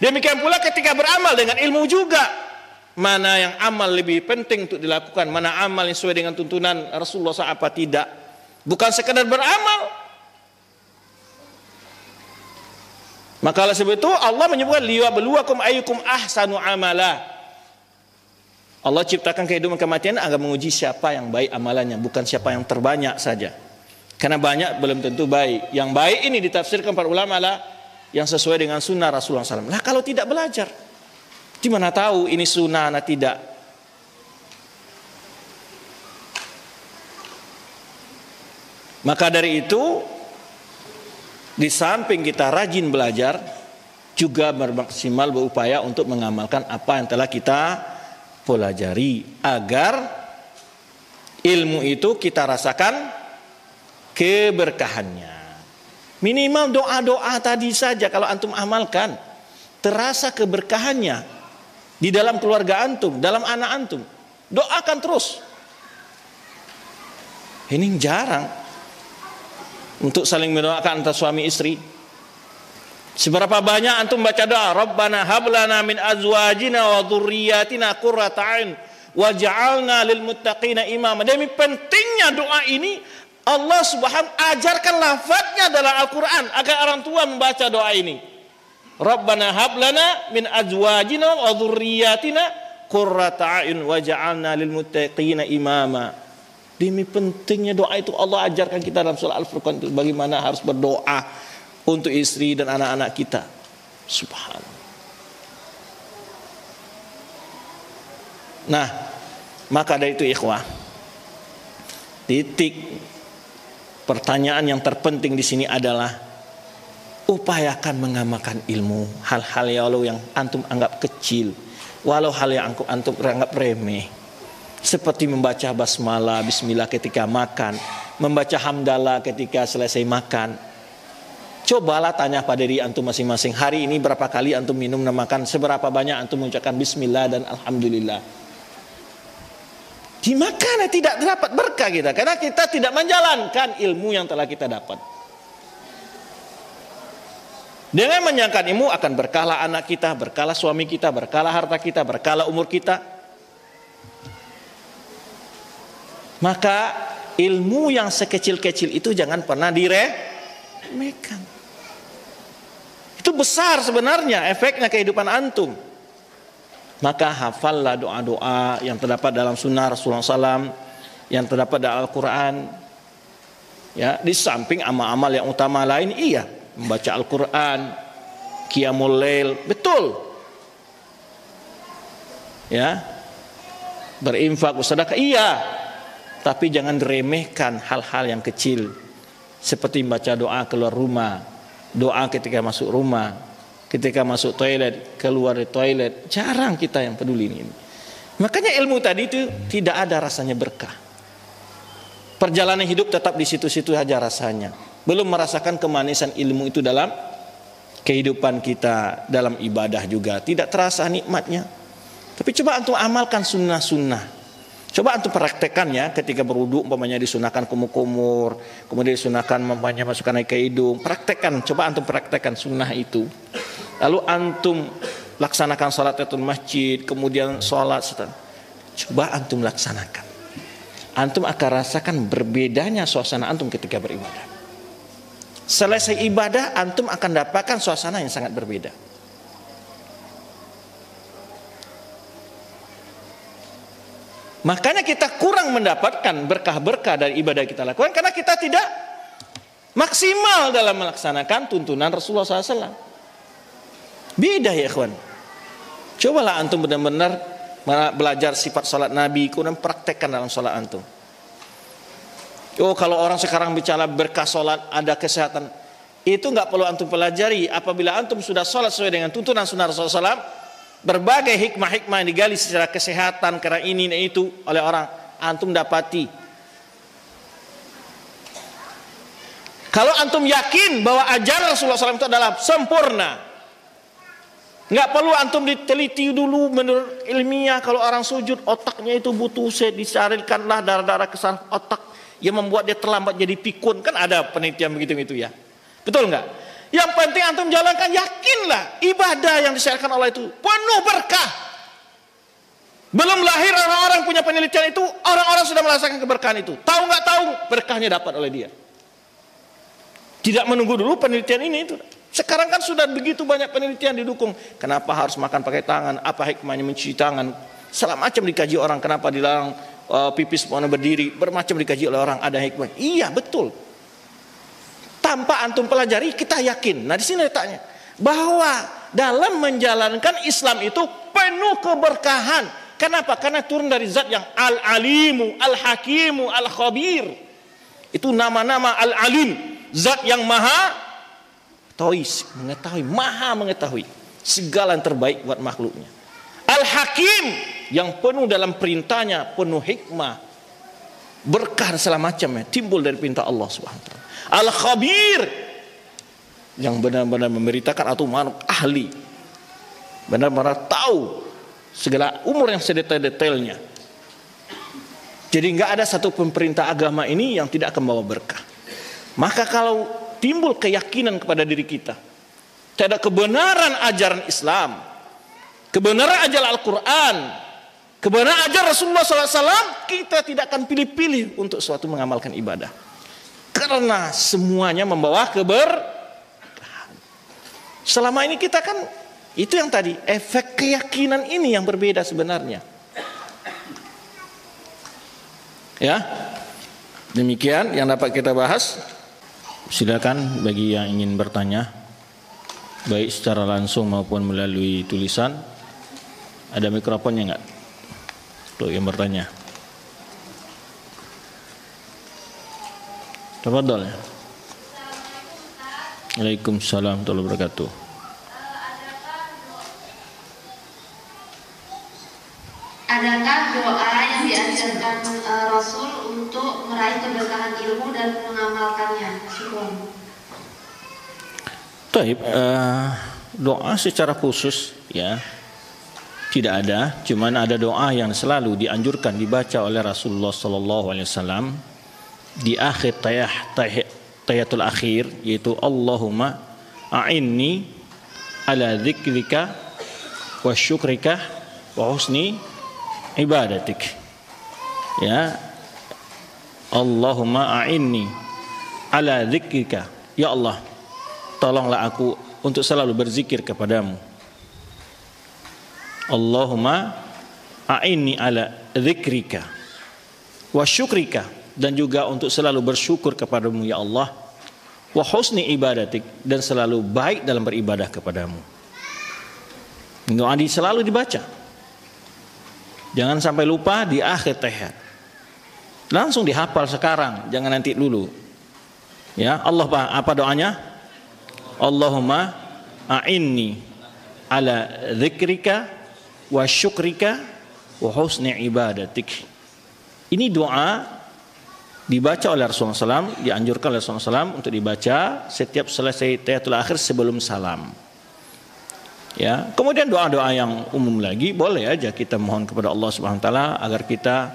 Demikian pula ketika beramal dengan ilmu juga, mana yang amal lebih penting untuk dilakukan, mana amal yang sesuai dengan tuntunan Rasulullah SAW apa tidak. Bukan sekadar beramal. Maka oleh sebab itu Allah menyebutkan liyabluwakum ayyukum ahsanu amala. Allah ciptakan kehidupan kematian agar menguji siapa yang baik amalannya, bukan siapa yang terbanyak saja. Karena banyak belum tentu baik. Yang baik ini ditafsirkan para ulama lah yang sesuai dengan sunnah Rasulullah SAW. Lah kalau tidak belajar, gimana tahu ini sunnah atau tidak? Maka dari itu, di samping kita rajin belajar, juga bermaksimal berupaya untuk mengamalkan apa yang telah kita pelajari, agar ilmu itu kita rasakan keberkahannya. Minimal doa-doa tadi saja kalau antum amalkan, terasa keberkahannya di dalam keluarga antum, dalam anak antum. Doakan terus. Ini jarang untuk saling mendoakan antara suami istri. Seberapa banyak antum baca doa, Rabbana hablana min azwajina wa dhurriyyatina qurrata a'yun waj'alna lil muttaqina imama. Demi pentingnya doa ini, Allah Subhanahu ajarkan lafadznya dalam Al-Qur'an agar orang tua membaca doa ini. Rabbana hablana min azwajina wa dhurriyyatina qurrata a'yun waj'alna lil muttaqina imama. Demi pentingnya doa itu Allah ajarkan kita dalam surah Al-Furqan itu bagaimana harus berdoa untuk istri dan anak-anak kita. Subhanallah. Nah, maka dari itu ikhwah, titik pertanyaan yang terpenting di sini adalah upayakan mengamalkan ilmu, hal-hal yang antum anggap kecil, walau hal yang antum anggap remeh. Seperti membaca basmalah, bismillah ketika makan, membaca hamdalah ketika selesai makan. Cobalah tanya pada diri antum masing-masing, hari ini berapa kali antum minum dan makan, seberapa banyak antum mengucapkan bismillah dan alhamdulillah. Di makan tidak dapat berkah kita, karena kita tidak menjalankan ilmu yang telah kita dapat. Dengan menjalankan ilmu akan berkahlah anak kita, berkahlah suami kita, berkahlah harta kita, berkahlah umur kita. Maka ilmu yang sekecil-kecil itu jangan pernah diremehkan. Itu besar sebenarnya efeknya kehidupan antum. Maka hafallah doa-doa yang terdapat dalam sunnah Rasulullah SAW, yang terdapat dalam Al-Quran. Ya, di samping amal-amal yang utama lain, iya, membaca Al-Quran, qiyamul lail, betul. Ya, berinfak, bersedekah, iya. Tapi jangan diremehkan hal-hal yang kecil, seperti membaca doa keluar rumah, doa ketika masuk rumah, ketika masuk toilet, keluar dari toilet. Jarang kita yang peduli ini. Makanya ilmu tadi itu tidak ada rasanya berkah. Perjalanan hidup tetap di situ-situ saja rasanya. Belum merasakan kemanisan ilmu itu dalam kehidupan kita, dalam ibadah juga. Tidak terasa nikmatnya. Tapi coba antum amalkan sunnah-sunnah. Coba antum praktekkan ya, ketika berwudu umpamanya disunahkan kumur-kumur, kemudian disunahkan umpamanya masukkan air ke hidung. Praktekkan, coba antum praktekkan sunnah itu. Lalu antum laksanakan salat tahiyatul masjid, kemudian salat setelah. Coba antum laksanakan. Antum akan rasakan berbedanya suasana antum ketika beribadah. Selesai ibadah antum akan dapatkan suasana yang sangat berbeda. Makanya kita kurang mendapatkan berkah-berkah dari ibadah kita lakukan karena kita tidak maksimal dalam melaksanakan tuntunan Rasulullah SAW. Beda ya ikhwan. Cobalah antum benar-benar belajar sifat salat Nabi, kemudian praktekkan dalam salat antum. Oh, kalau orang sekarang bicara berkah salat, ada kesehatan, itu nggak perlu antum pelajari. Apabila antum sudah salat sesuai dengan tuntunan sunnah Rasulullah SAW, berbagai hikmah-hikmah yang digali secara kesehatan karena ini dan itu oleh orang, antum dapati. Kalau antum yakin bahwa ajaran Rasulullah SAW itu adalah sempurna, nggak perlu antum diteliti dulu menurut ilmiah. Kalau orang sujud otaknya itu butuh disarirkanlah darah-darah ke saraf otak yang membuat dia terlambat jadi pikun, kan ada penelitian begitu itu ya, betul nggak? Yang penting antum jalankan, yakinlah ibadah yang disyariatkan Allah itu penuh berkah. Belum lahir orang-orang punya penelitian itu, orang-orang sudah merasakan keberkahan itu. Tahu nggak tahu, berkahnya dapat oleh dia. Tidak menunggu dulu penelitian ini itu. Sekarang kan sudah begitu banyak penelitian didukung. Kenapa harus makan pakai tangan? Apa hikmahnya mencuci tangan? Segala macam dikaji orang. Kenapa dilarang pipis mau berdiri? Bermacam dikaji oleh orang. Ada hikmah. Iya betul. Tanpa antum pelajari, kita yakin. Nah di sini letaknya bahwa dalam menjalankan Islam itu penuh keberkahan. Kenapa? Karena turun dari zat yang al-alimu, al-hakimu, al-khabir. Itu nama-nama al-alim, zat yang maha mengetahui, maha mengetahui segala yang terbaik buat makhluknya. Al-hakim yang penuh dalam perintahnya, penuh hikmah, berkah segala macamnya timbul dari perintah Allah Subhanahu wa taala. Al-khabir yang benar-benar memberitakan atau ahli, benar-benar tahu segala umur yang sedetail-detailnya. Jadi nggak ada satu perintah agama ini yang tidak akan bawa berkah. Maka kalau timbul keyakinan kepada diri kita terhadap kebenaran ajaran Islam, kebenaran ajaran Al-Quran, kebenaran ajaran Rasulullah SAW, kita tidak akan pilih-pilih untuk suatu mengamalkan ibadah. Karena semuanya membawa keberkahan. Selama ini kita kan, itu yang tadi, efek keyakinan ini yang berbeda sebenarnya. Ya, Demikian yang dapat kita bahas. Silakan bagi yang ingin bertanya, baik secara langsung maupun melalui tulisan. Ada mikrofonnya enggak untuk yang bertanya? Tafadhol ya. Waalaikumsalam warahmatullahi wabarakatuh. Adakah doa yang diajarkan Rasul untuk meraih keberkahan ilmu dan mengamalkannya? Syukron. Taib, doa secara khusus ya tidak ada, cuman ada doa yang selalu dianjurkan dibaca oleh Rasulullah sallallahu alaihi wasallam di akhir tahiyatul akhir, yaitu Allahumma a'inni ala dzikrika wa syukrika wa husni ibadatik. Ya, Allahumma a'inni ala dzikrika, ya Allah tolonglah aku untuk selalu berzikir kepadamu. Allahumma a'inni ala dzikrika wa syukrika, dan juga untuk selalu bersyukur kepadamu ya Allah, wa husni ibadatik, dan selalu baik dalam beribadah kepadamu. Doa ini selalu dibaca. Jangan sampai lupa di akhir tahiyat. Langsung dihafal sekarang, jangan nanti dulu. Ya, Allah apa doanya? Allahumma a'inni ala dzikrika wa syukrika wa husni ibadatik. Ini doa dibaca oleh Rasulullah SAW, dianjurkan oleh Rasulullah SAW untuk dibaca setiap selesai tahiyatul akhir sebelum salam. Ya, kemudian doa-doa yang umum lagi boleh aja kita mohon kepada Allah Subhanahu wa taala agar kita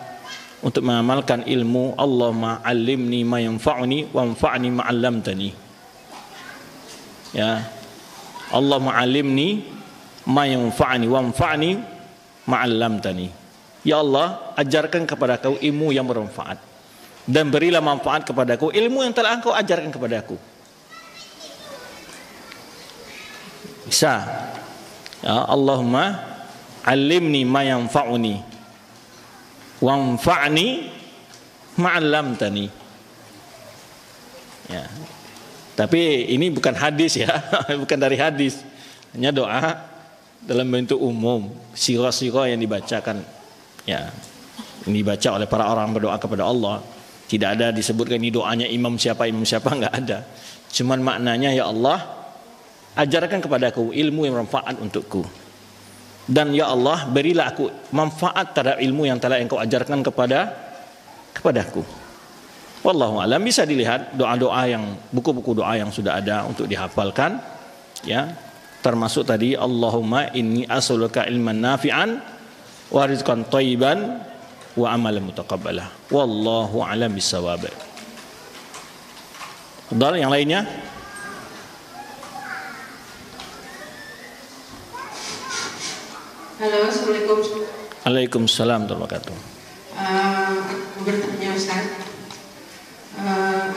untuk mengamalkan ilmu. Allahumma 'allimni ma yanfa'uni wanfa'ni ma 'allamtani. Ya. Allahumma 'allimni ma yanfa'ni wanfa'ni ma 'allamtani. Ya Allah, ajarkan kepadaku ilmu yang bermanfaat dan berilah manfaat kepadaku ilmu yang telah Engkau ajarkan kepadaku. Bisa. Ya, Allahumma 'allimni ma yanfa'uni wanfa'ni ma 'allamtani. Ya. Tapi ini bukan hadis ya, bukan dari hadis. Hanya doa dalam bentuk umum, sirah-sirah yang dibacakan. Ya. Ini dibaca oleh para orang berdoa kepada Allah. Tidak ada disebutkan ini doanya imam siapa enggak ada. Cuman maknanya ya Allah, ajarkan kepadaku ilmu yang bermanfaat untukku. Dan ya Allah, berilah aku manfaat terhadap ilmu yang telah Engkau ajarkan kepadaku. Wallahu a'lam. Bisa dilihat doa-doa yang buku-buku doa yang sudah ada untuk dihafalkan. Ya, termasuk tadi Allahumma inni as'aluka ilman nafi'an wa rizqan thayyiban wa amalan mutaqabbalah. Wallahu a'lam bissawab. Dan yang lainnya? Halo, Assalamualaikum. Waalaikumsalam warahmatullahi wabarakatuh. Bertanya Ustaz,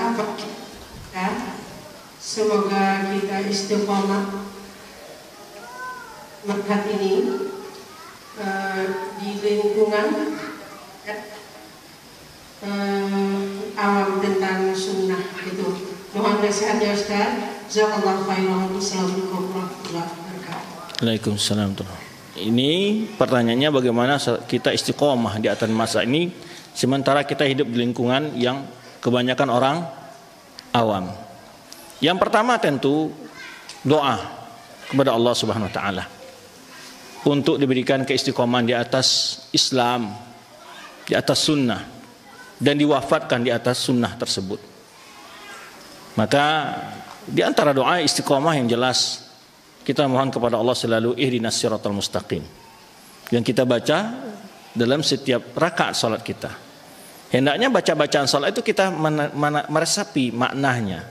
apa kita semoga kita istiqomah melihat ini di lingkungan awam tentang sunnah itu. Mohon nasihatnya Ustaz. Jazakallahu khairan. Assalamualaikum warahmatullahi wabarakatuh. Waalaikumsalam. Ini pertanyaannya bagaimana kita istiqomah di atas masa ini sementara kita hidup di lingkungan yang kebanyakan orang awam. Yang pertama tentu doa kepada Allah Subhanahu wa taala untuk diberikan keistiqomahan di atas Islam, di atas sunnah, dan diwafatkan di atas sunnah tersebut. Maka di antara doa istiqomah yang jelas kita mohon kepada Allah selalu ihdinas siratal mustaqim yang kita baca dalam setiap rakaat salat kita. Hendaknya baca-bacaan salat itu kita meresapi maknanya.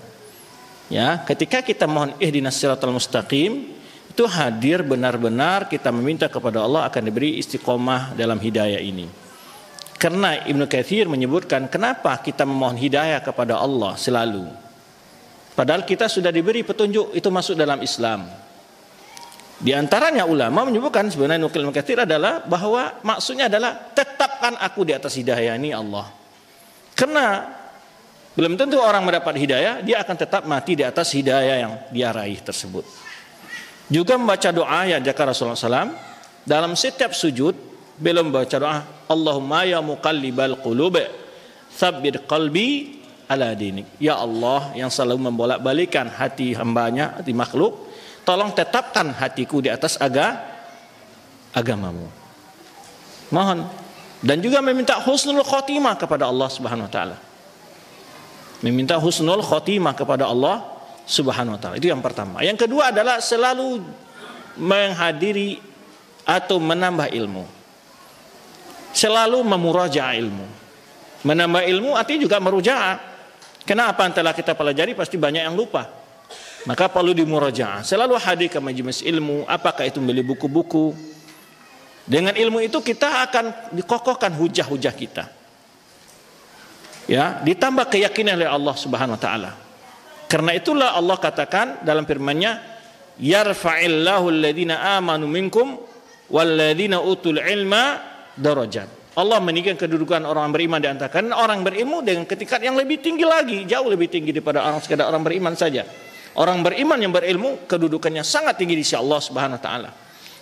Ya, ketika kita mohon ihdinas siratal mustaqim itu hadir benar-benar kita meminta kepada Allah akan diberi istiqomah dalam hidayah ini. Karena Ibnu Katsir menyebutkan kenapa kita memohon hidayah kepada Allah selalu. Padahal kita sudah diberi petunjuk itu masuk dalam Islam. Di antaranya ulama menyebutkan sebenarnya nukil Ibnu Katsir adalah bahwa maksudnya adalah tetapkan aku di atas hidayah ini Allah. Karena Belum tentu orang mendapat hidayah, dia akan tetap mati di atas hidayah yang dia raih tersebut. Juga membaca doa yang diajarkan Rasulullah SAW dalam setiap sujud, belum membaca doa Allahumma ya muqallibal qulub tsabbit qalbi ala dinik. Ya Allah yang selalu membolak-balikan hati hambanya, hati makhluk, tolong tetapkan hatiku di atas agamamu. Mohon. Dan juga meminta husnul khotimah kepada Allah Subhanahu wa taala. Meminta husnul khotimah kepada Allah Subhanahu wa taala. Itu yang pertama. Yang kedua adalah selalu menghadiri atau menambah ilmu. Selalu memurajaah ilmu. Menambah ilmu artinya juga merujaah. Karena apa yang telah kita pelajari pasti banyak yang lupa. Maka perlu dimurajaah. Selalu hadir ke majelis ilmu, apakah itu beli buku-buku. Dengan ilmu itu kita akan dikokohkan hujah-hujah kita. Ya, ditambah keyakinan oleh Allah Subhanahu wa taala. Karena itulah Allah katakan dalam firman-Nya, yarfa'illahu alladhina amanu minkum walladzina utul ilma darajat. Allah meninggikan kedudukan orang beriman di antara kalian, orang berilmu dengan tingkat yang lebih tinggi lagi, jauh lebih tinggi daripada orang sekadar orang beriman saja. Orang beriman yang berilmu kedudukannya sangat tinggi di sisi Allah Subhanahu wa taala.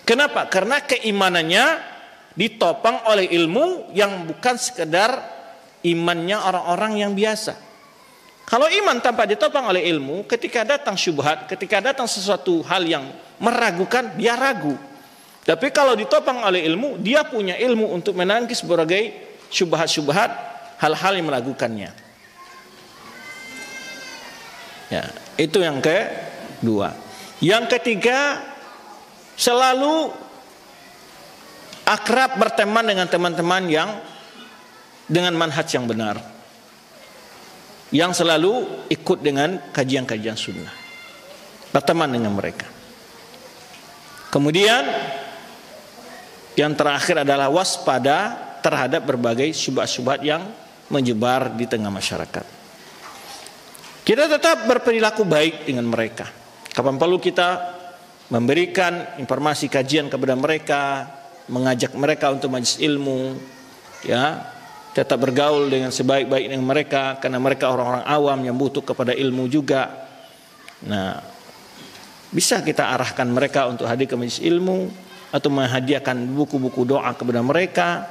Kenapa? Karena keimanannya ditopang oleh ilmu yang bukan sekedar imannya orang-orang yang biasa. Kalau iman tanpa ditopang oleh ilmu, ketika datang syubhat, ketika datang sesuatu hal yang meragukan, dia ragu. Tapi kalau ditopang oleh ilmu, dia punya ilmu untuk menangkis berbagai syubhat-syubhat, hal-hal yang meragukannya. Ya, itu yang kedua. Yang ketiga, selalu akrab berteman dengan teman-teman yang dengan manhaj yang benar, yang selalu ikut dengan kajian-kajian sunnah, berteman dengan mereka. Kemudian yang terakhir adalah waspada terhadap berbagai syubhat-syubhat yang menyebar di tengah masyarakat. Kita tetap berperilaku baik dengan mereka. Kapan perlu kita memberikan informasi kajian kepada mereka, mengajak mereka untuk majelis ilmu, ya, tetap bergaul dengan sebaik-baik dengan mereka, karena mereka orang-orang awam yang butuh kepada ilmu juga. Nah, bisa kita arahkan mereka untuk hadir ke majelis ilmu atau menghadiahkan buku-buku doa kepada mereka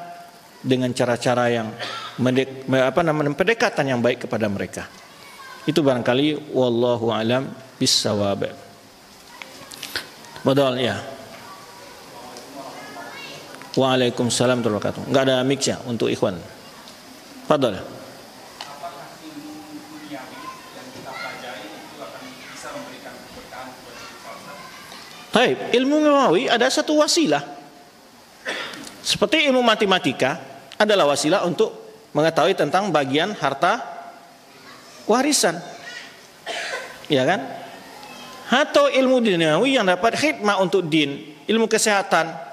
dengan cara-cara yang pendekatan yang baik kepada mereka. Itu barangkali wallahu alam bissawab. Betul ya. Waalaikumsalam warahmatullahi wabarakatuh. Enggak ada mix ya untuk ikhwan. Fadal. Apakah ilmu duniawi yang kita pelajari itu akan bisa memberikan keberkahan kepada kita? Baik, ilmu duniawi ada satu wasilah. Seperti ilmu matematika adalah wasilah untuk mengetahui tentang bagian harta warisan. Ya kan? Atau ilmu duniawi yang dapat khidmah untuk din, ilmu kesehatan.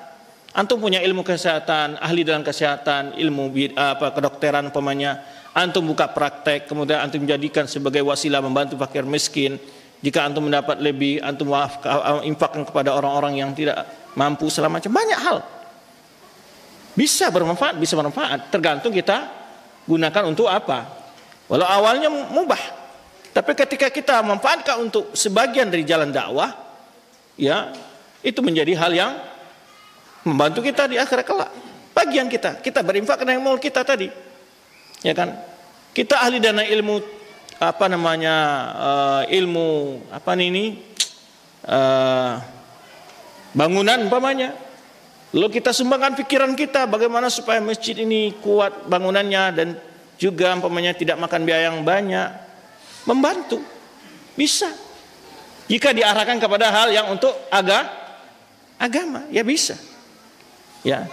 Antum punya ilmu kesehatan, ahli dalam kesehatan, ilmu kedokteran umpamanya, antum buka praktek, kemudian antum jadikan sebagai wasilah membantu fakir miskin. Jika antum mendapat lebih, antum infakkan kepada orang-orang yang tidak mampu, segala macam, banyak hal. Bisa bermanfaat, tergantung kita gunakan untuk apa. Walau awalnya mubah, tapi ketika kita memanfaatkan untuk sebagian dari jalan dakwah, ya, itu menjadi hal yang membantu kita di akhirat kelak. Bagian kita berinfak dengan ilmu kita tadi, ya kan? Kita ahli dana ilmu bangunan umpamanya. Lalu kita sumbangkan pikiran kita bagaimana supaya masjid ini kuat bangunannya dan juga umpamanya tidak makan biaya yang banyak. Membantu bisa. Jika diarahkan kepada hal yang untuk agama, ya bisa. Ya,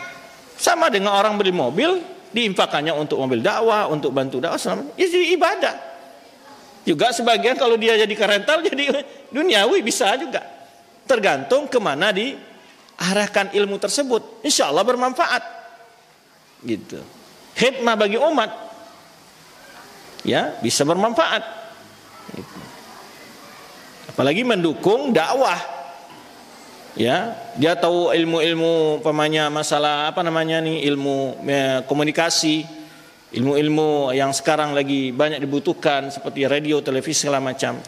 sama dengan orang beli mobil, diinfakannya untuk mobil dakwah, untuk bantu dakwah, ya jadi ibadah. Juga sebagian kalau dia jadi rental, jadi duniawi bisa juga. Tergantung kemana diarahkan ilmu tersebut. Insya Allah bermanfaat. Gitu. Khidmah bagi umat, ya bisa bermanfaat. Gitu. Apalagi mendukung dakwah. Ya, dia tahu ilmu-ilmu umpamanya masalah ilmu komunikasi, ilmu-ilmu yang sekarang lagi banyak dibutuhkan seperti radio, televisi segala macam.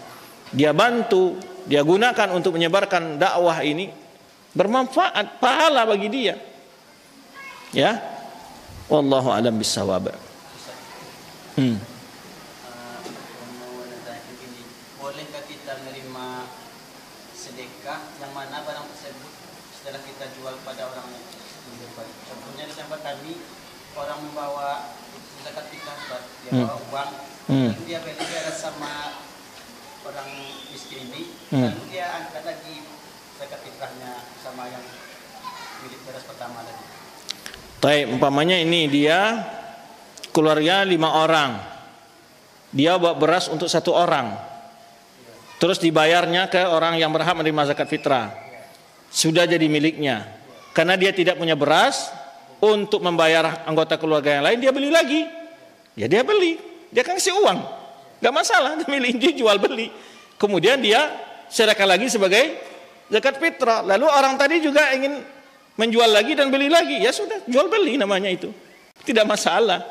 Dia bantu, dia gunakan untuk menyebarkan dakwah ini, bermanfaat, pahala bagi dia. Ya. Wallahu a'lam bissawab. Bolehkah kita menerima sedekah yang mana barang tersebut setelah kita jual pada orang yang menjual? Contohnya di tempat kami, orang membawa zakat fitrah, dia bawa uang, lalu dia beli sama orang miskin ini, lalu dia angkat lagi zakat fitrahnya sama yang milik beras pertama tadi. Baik, umpamanya ini dia keluarga 5 orang, dia bawa beras untuk 1 orang, terus dibayarnya ke orang yang berhak menerima zakat fitrah, sudah jadi miliknya. Karena dia tidak punya beras untuk membayar anggota keluarga yang lain, dia beli lagi. Ya dia beli, dia kan kasih uang, nggak masalah, dia milih, dia jual beli. Kemudian dia sedekah lagi sebagai zakat fitrah. Lalu orang tadi juga ingin menjual lagi dan beli lagi, ya sudah, jual beli namanya itu, tidak masalah.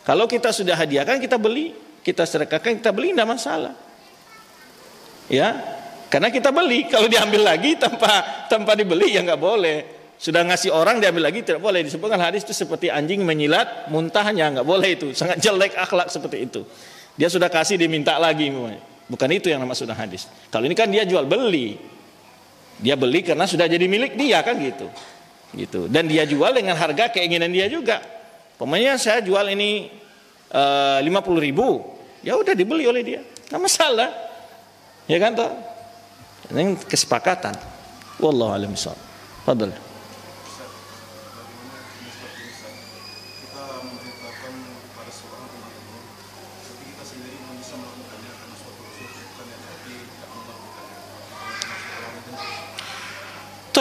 Kalau kita sudah hadiahkan, kita beli, kita sedekahkan, kita beli, tidak masalah. Ya, karena kita beli. Kalau diambil lagi tanpa dibeli, ya nggak boleh. Sudah ngasih orang diambil lagi, tidak boleh. Disebutkan hadis itu seperti anjing menyilat muntahnya, nggak boleh itu. Sangat jelek akhlak seperti itu. Dia sudah kasih, diminta lagi. Bukan itu yang maksud hadis. Kalau ini kan dia jual beli. Dia beli karena sudah jadi milik dia, kan gitu. Gitu. Dan dia jual dengan harga keinginan dia juga. Pokoknya saya jual ini 50.000, ya udah dibeli oleh dia, nggak masalah. Ya kan toh? Ini kesepakatan. Wallahu a'lam bishawab. Fadhal.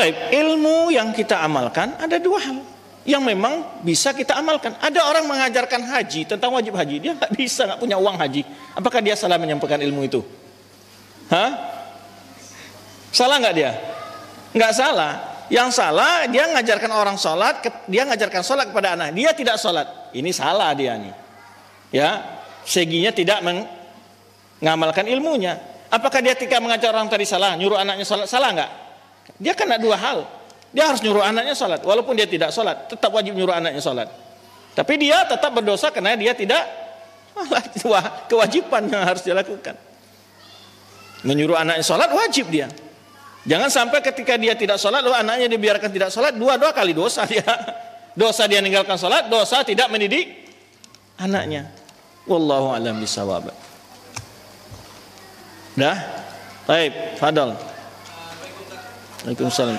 Ilmu yang kita amalkan ada 2 hal yang memang bisa kita amalkan. Ada orang mengajarkan haji, tentang wajib haji, dia nggak bisa, nggak punya uang haji. Apakah dia salah menyampaikan ilmu itu? Salah nggak dia? Nggak salah. Yang salah dia mengajarkan orang sholat, dia mengajarkan sholat kepada anak, dia tidak sholat. Ini salah dia nih. Ya, seginya tidak mengamalkan ilmunya. Apakah dia ketika mengajar orang tadi salah, nyuruh anaknya sholat, salah nggak? Dia kena 2 hal. Dia harus nyuruh anaknya sholat, walaupun dia tidak sholat, tetap wajib nyuruh anaknya sholat. Tapi dia tetap berdosa karena dia tidak kewajiban yang harus dilakukan. Menyuruh anaknya sholat wajib dia. Jangan sampai ketika dia tidak sholat, lalu anaknya dibiarkan tidak sholat, 2 kali dosa dia. Dosa dia meninggalkan sholat, dosa tidak mendidik anaknya. Wallahu a'lam bishawab. Dah? Baik, fadal. Waalaikumsalam.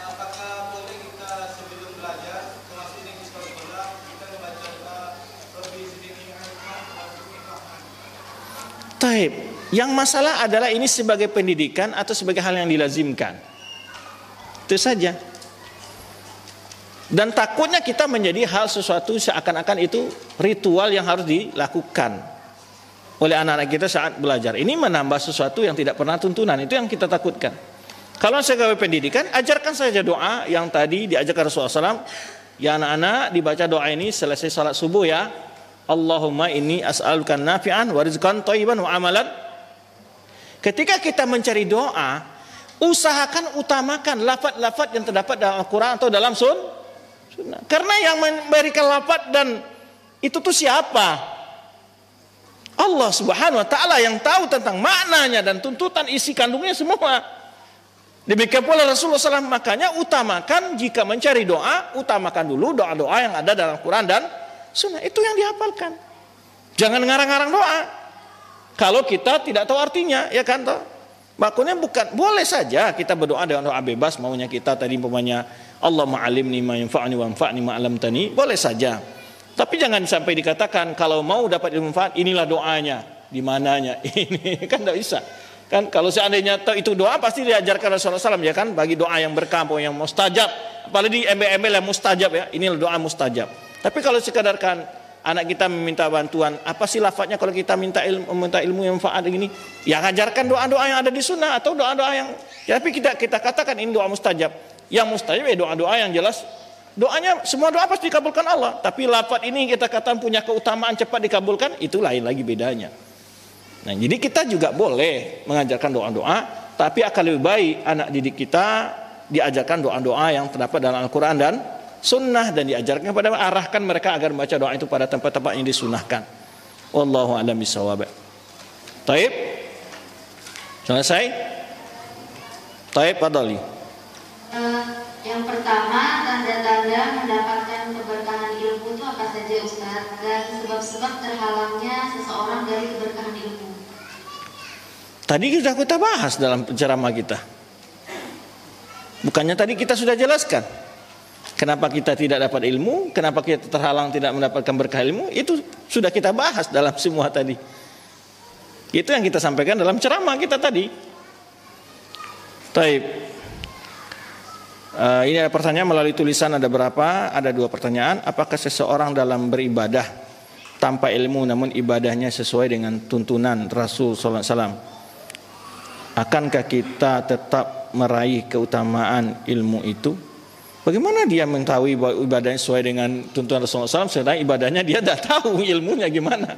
Apakah boleh kita sebelum belajar termasuk di sekolah kita membaca doa Rabbi zidni ilma. Taib. Yang masalah adalah ini sebagai pendidikan atau sebagai hal yang dilazimkan. Itu saja. Dan takutnya kita menjadi hal sesuatu seakan-akan itu ritual yang harus dilakukan oleh anak-anak kita saat belajar. Ini menambah sesuatu yang tidak pernah tuntunan. Itu yang kita takutkan. Kalau sebagai pendidikan, ajarkan saja doa yang tadi diajarkan Rasulullah SAW. Ya anak-anak, dibaca doa ini selesai salat subuh ya. Allahumma inni as'aluka nafi'an wa rizqan thayyiban wa amalan. Ketika kita mencari doa, usahakan utamakan lafaz-lafaz yang terdapat dalam Al-Quran atau dalam sunnah. Karena yang memberikan lafaz dan itu tuh siapa? Allah Subhanahu wa taala yang tahu tentang maknanya dan tuntutan isi kandungnya semua. Demikian pula Rasulullah SAW, makanya utamakan jika mencari doa, utamakan dulu doa-doa yang ada dalam Quran dan sunnah. Itu yang dihafalkan. Jangan ngarang-ngarang doa kalau kita tidak tahu artinya, ya kan toh? Maksudnya bukan, boleh saja kita berdoa dengan doa bebas maunya kita tadi umpamanya Allahumma alimni ma yanfa'ni wa anfa'ni ma 'allamtani, boleh saja. Tapi jangan sampai dikatakan kalau mau dapat ilmu manfaat inilah doanya, di mananya. Ini kan tidak bisa. Kan kalau seandainya itu doa pasti diajarkan Rasulullah SAW ya kan, bagi doa yang berkampung yang mustajab, apalagi embel-embel yang mustajab ya. Inilah doa mustajab. Tapi kalau sekadarkan anak kita meminta bantuan, apa sih lafadznya kalau kita minta ilmu yang manfaat begini? Ya ajarkan doa-doa yang ada di sunnah atau doa-doa yang ya, tapi kita katakan ini doa mustajab. Yang mustajab ya doa-doa yang jelas Doanya, semua doa pasti dikabulkan Allah. Tapi lafaz ini kita katakan punya keutamaan cepat dikabulkan, itu lain lagi bedanya. Nah, jadi kita juga boleh mengajarkan doa-doa, tapi akan lebih baik anak didik kita diajarkan doa-doa yang terdapat dalam Al-Quran dan Sunnah, dan diajarkan kepada, arahkan mereka agar membaca doa itu pada tempat-tempat yang disunahkan. Wallahu a'lam bishawab. Taib? Selesai? Taib, fadhali. Yang pertama, tanda-tanda mendapatkan keberkahan ilmu itu apa saja Ustaz? Dan sebab-sebab terhalangnya seseorang dari keberkahan ilmu. Tadi sudah kita bahas dalam ceramah kita. Bukannya tadi kita sudah jelaskan kenapa kita tidak dapat ilmu, kenapa kita terhalang tidak mendapatkan berkah ilmu, itu sudah kita bahas dalam semua tadi. Itu yang kita sampaikan dalam ceramah kita tadi. Taib. Ini ada pertanyaan melalui tulisan, ada berapa? Ada 2 pertanyaan. Apakah seseorang dalam beribadah tanpa ilmu namun ibadahnya sesuai dengan tuntunan Rasul sallallahu alaihi wasallam, akankah kita tetap meraih keutamaan ilmu itu? Bagaimana dia mengetahui bahwa ibadahnya sesuai dengan tuntunan Rasulullah SAW sedang ibadahnya dia tidak tahu ilmunya gimana?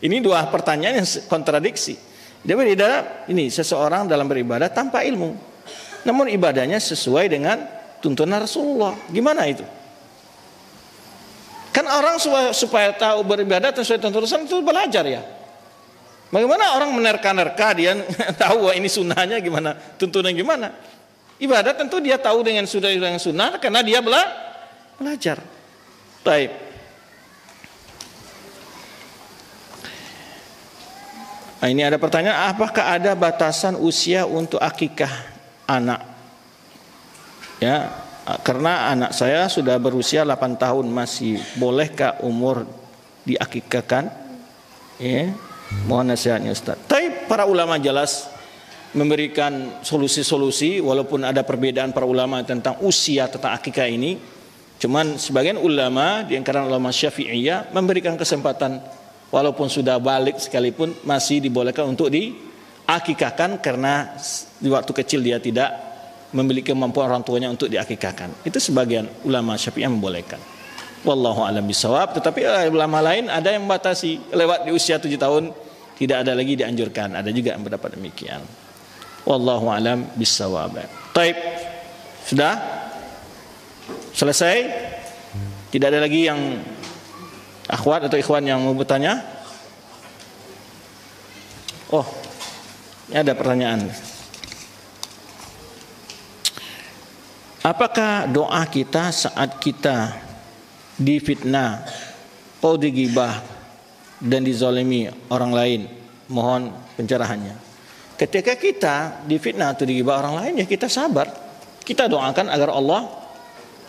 Ini 2 pertanyaan yang kontradiksi. Dia berbeda, ini seseorang dalam beribadah tanpa ilmu namun ibadahnya sesuai dengan tuntunan Rasulullah. Gimana itu? Kan orang supaya tahu beribadah sesuai tuntunan Rasulullah itu belajar ya. Bagaimana orang menerka-nerka dia tahu ini sunnahnya gimana, tuntunan gimana? Ibadah tentu dia tahu dengan sunnah karena dia belajar. Baik. Nah, ini ada pertanyaan, apakah ada batasan usia untuk akikah anak? Ya, karena anak saya sudah berusia 8 tahun, masih bolehkah umur diakikahkan? Ya. Mohon nasihatnya Ustaz. Tapi para ulama jelas memberikan solusi-solusi, walaupun ada perbedaan para ulama tentang usia tentang akikah ini. Cuman sebagian ulama, di antara ulama Syafi'iyah, memberikan kesempatan walaupun sudah balik sekalipun masih dibolehkan untuk diakikahkan karena di waktu kecil dia tidak memiliki kemampuan orang tuanya untuk diakikahkan. Itu sebagian ulama Syafi'iyah membolehkan. Wallahu a'lam bishawab. Tetapi ulama lain ada yang membatasi, lewat di usia 7 tahun tidak ada lagi dianjurkan. Ada juga yang berdapat demikian. Wallahu a'lam bishawab. Taib. Sudah? Selesai? Tidak ada lagi yang akhwat atau ikhwan yang mau bertanya? Oh, ini ada pertanyaan. Apakah doa kita saat kita difitnah, digibah dan dizalimi orang lain, mohon pencerahannya? Ketika kita difitnah atau digibah orang lain, ya kita sabar. Kita doakan agar Allah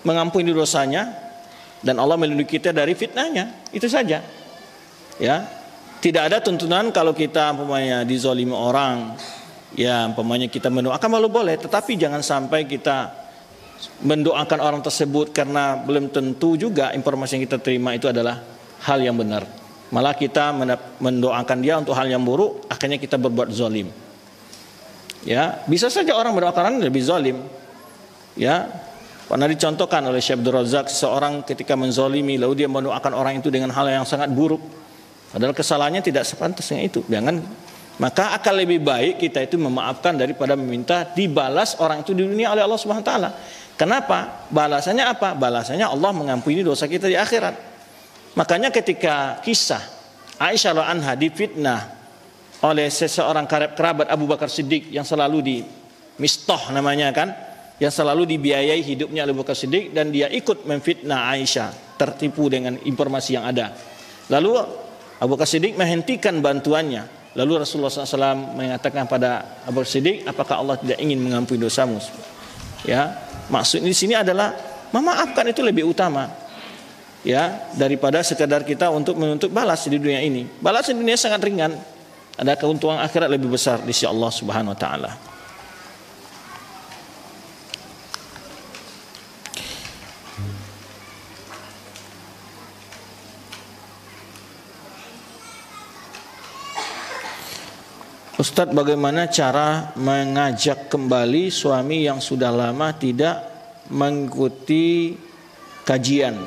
mengampuni dosanya dan Allah melindungi kita dari fitnahnya. Itu saja. Ya. Tidak ada tuntunan kalau kita umpamanya dizalimi orang, ya umpamanya kita mendoakan malu boleh, tetapi jangan sampai kita mendoakan orang tersebut karena belum tentu juga informasi yang kita terima itu adalah hal yang benar. Malah kita mendoakan dia untuk hal yang buruk, akhirnya kita berbuat zalim. Ya, bisa saja orang mendoakan orang lebih zalim. Ya, pernah dicontohkan oleh Syekh Abdul Razak, seseorang ketika menzalimi lalu dia mendoakan orang itu dengan hal yang sangat buruk. Padahal kesalahannya tidak sepantasnya itu. Jangan, maka akan lebih baik kita itu memaafkan daripada meminta dibalas orang itu di dunia oleh Allah Subhanahu wa taala. Kenapa? Balasannya apa? Balasannya Allah mengampuni dosa kita di akhirat. Makanya ketika kisah Aisyah radhiyallahu anha difitnah oleh seseorang kerabat Abu Bakar Siddiq yang selalu di Mistah namanya kan, yang selalu dibiayai hidupnya Abu Bakar Siddiq, dan dia ikut memfitnah Aisyah, tertipu dengan informasi yang ada. Lalu Abu Bakar Siddiq menghentikan bantuannya. Lalu Rasulullah SAW mengatakan pada Abu Bakar Siddiq, apakah Allah tidak ingin mengampuni dosamu? Ya, maksud di sini adalah memaafkan itu lebih utama, ya, daripada sekadar kita untuk menuntut balas di dunia ini. Balas di dunia sangat ringan, ada keuntungan akhirat lebih besar di sisi Allah Subhanahu wa taala. Ustadz, bagaimana cara mengajak kembali suami yang sudah lama tidak mengikuti kajian.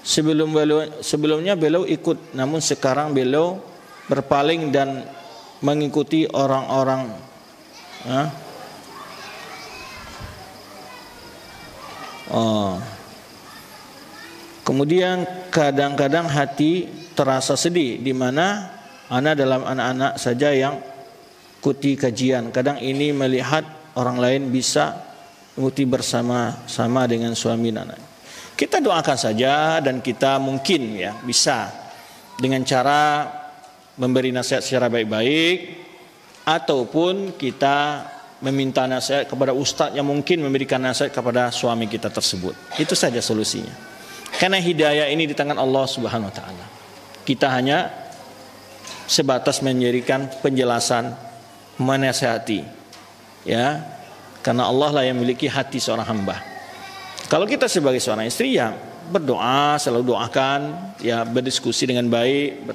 Sebelumnya beliau ikut, namun sekarang beliau berpaling dan mengikuti orang-orang Kemudian kadang-kadang hati terasa sedih, di mana ana dalam anak-anak saja yang ikuti kajian. Kadang ini melihat orang lain bisa mengikuti bersama-sama dengan suami dan anak. Kita doakan saja, dan kita mungkin ya bisa dengan cara memberi nasihat secara baik-baik, ataupun kita meminta nasihat kepada ustadz yang mungkin memberikan nasihat kepada suami kita tersebut. Itu saja solusinya. Karena hidayah ini di tangan Allah Subhanahu wa taala. Kita hanya sebatas memberikan penjelasan, menasihati. Ya. Karena Allah lah yang memiliki hati seorang hamba. Kalau kita sebagai seorang istri ya berdoa, selalu doakan, ya berdiskusi dengan baik,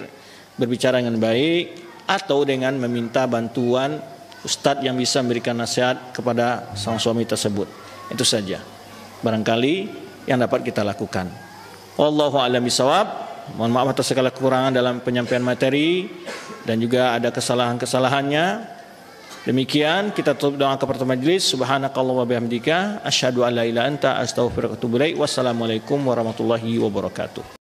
berbicara dengan baik, atau dengan meminta bantuan ustadz yang bisa memberikan nasihat kepada sang suami tersebut. Itu saja barangkali yang dapat kita lakukan. Wallahu a'lam bishawab. Mohon maaf atas segala kekurangan dalam penyampaian materi dan juga ada kesalahan-kesalahannya. Demikian kita tutup doa kepada majelis. Subhanakallahumma wa bihamdika asyhadu an la ilaha illa anta astaghfiruka wa atubu ilaik. Wassalamualaikum warahmatullahi wabarakatuh.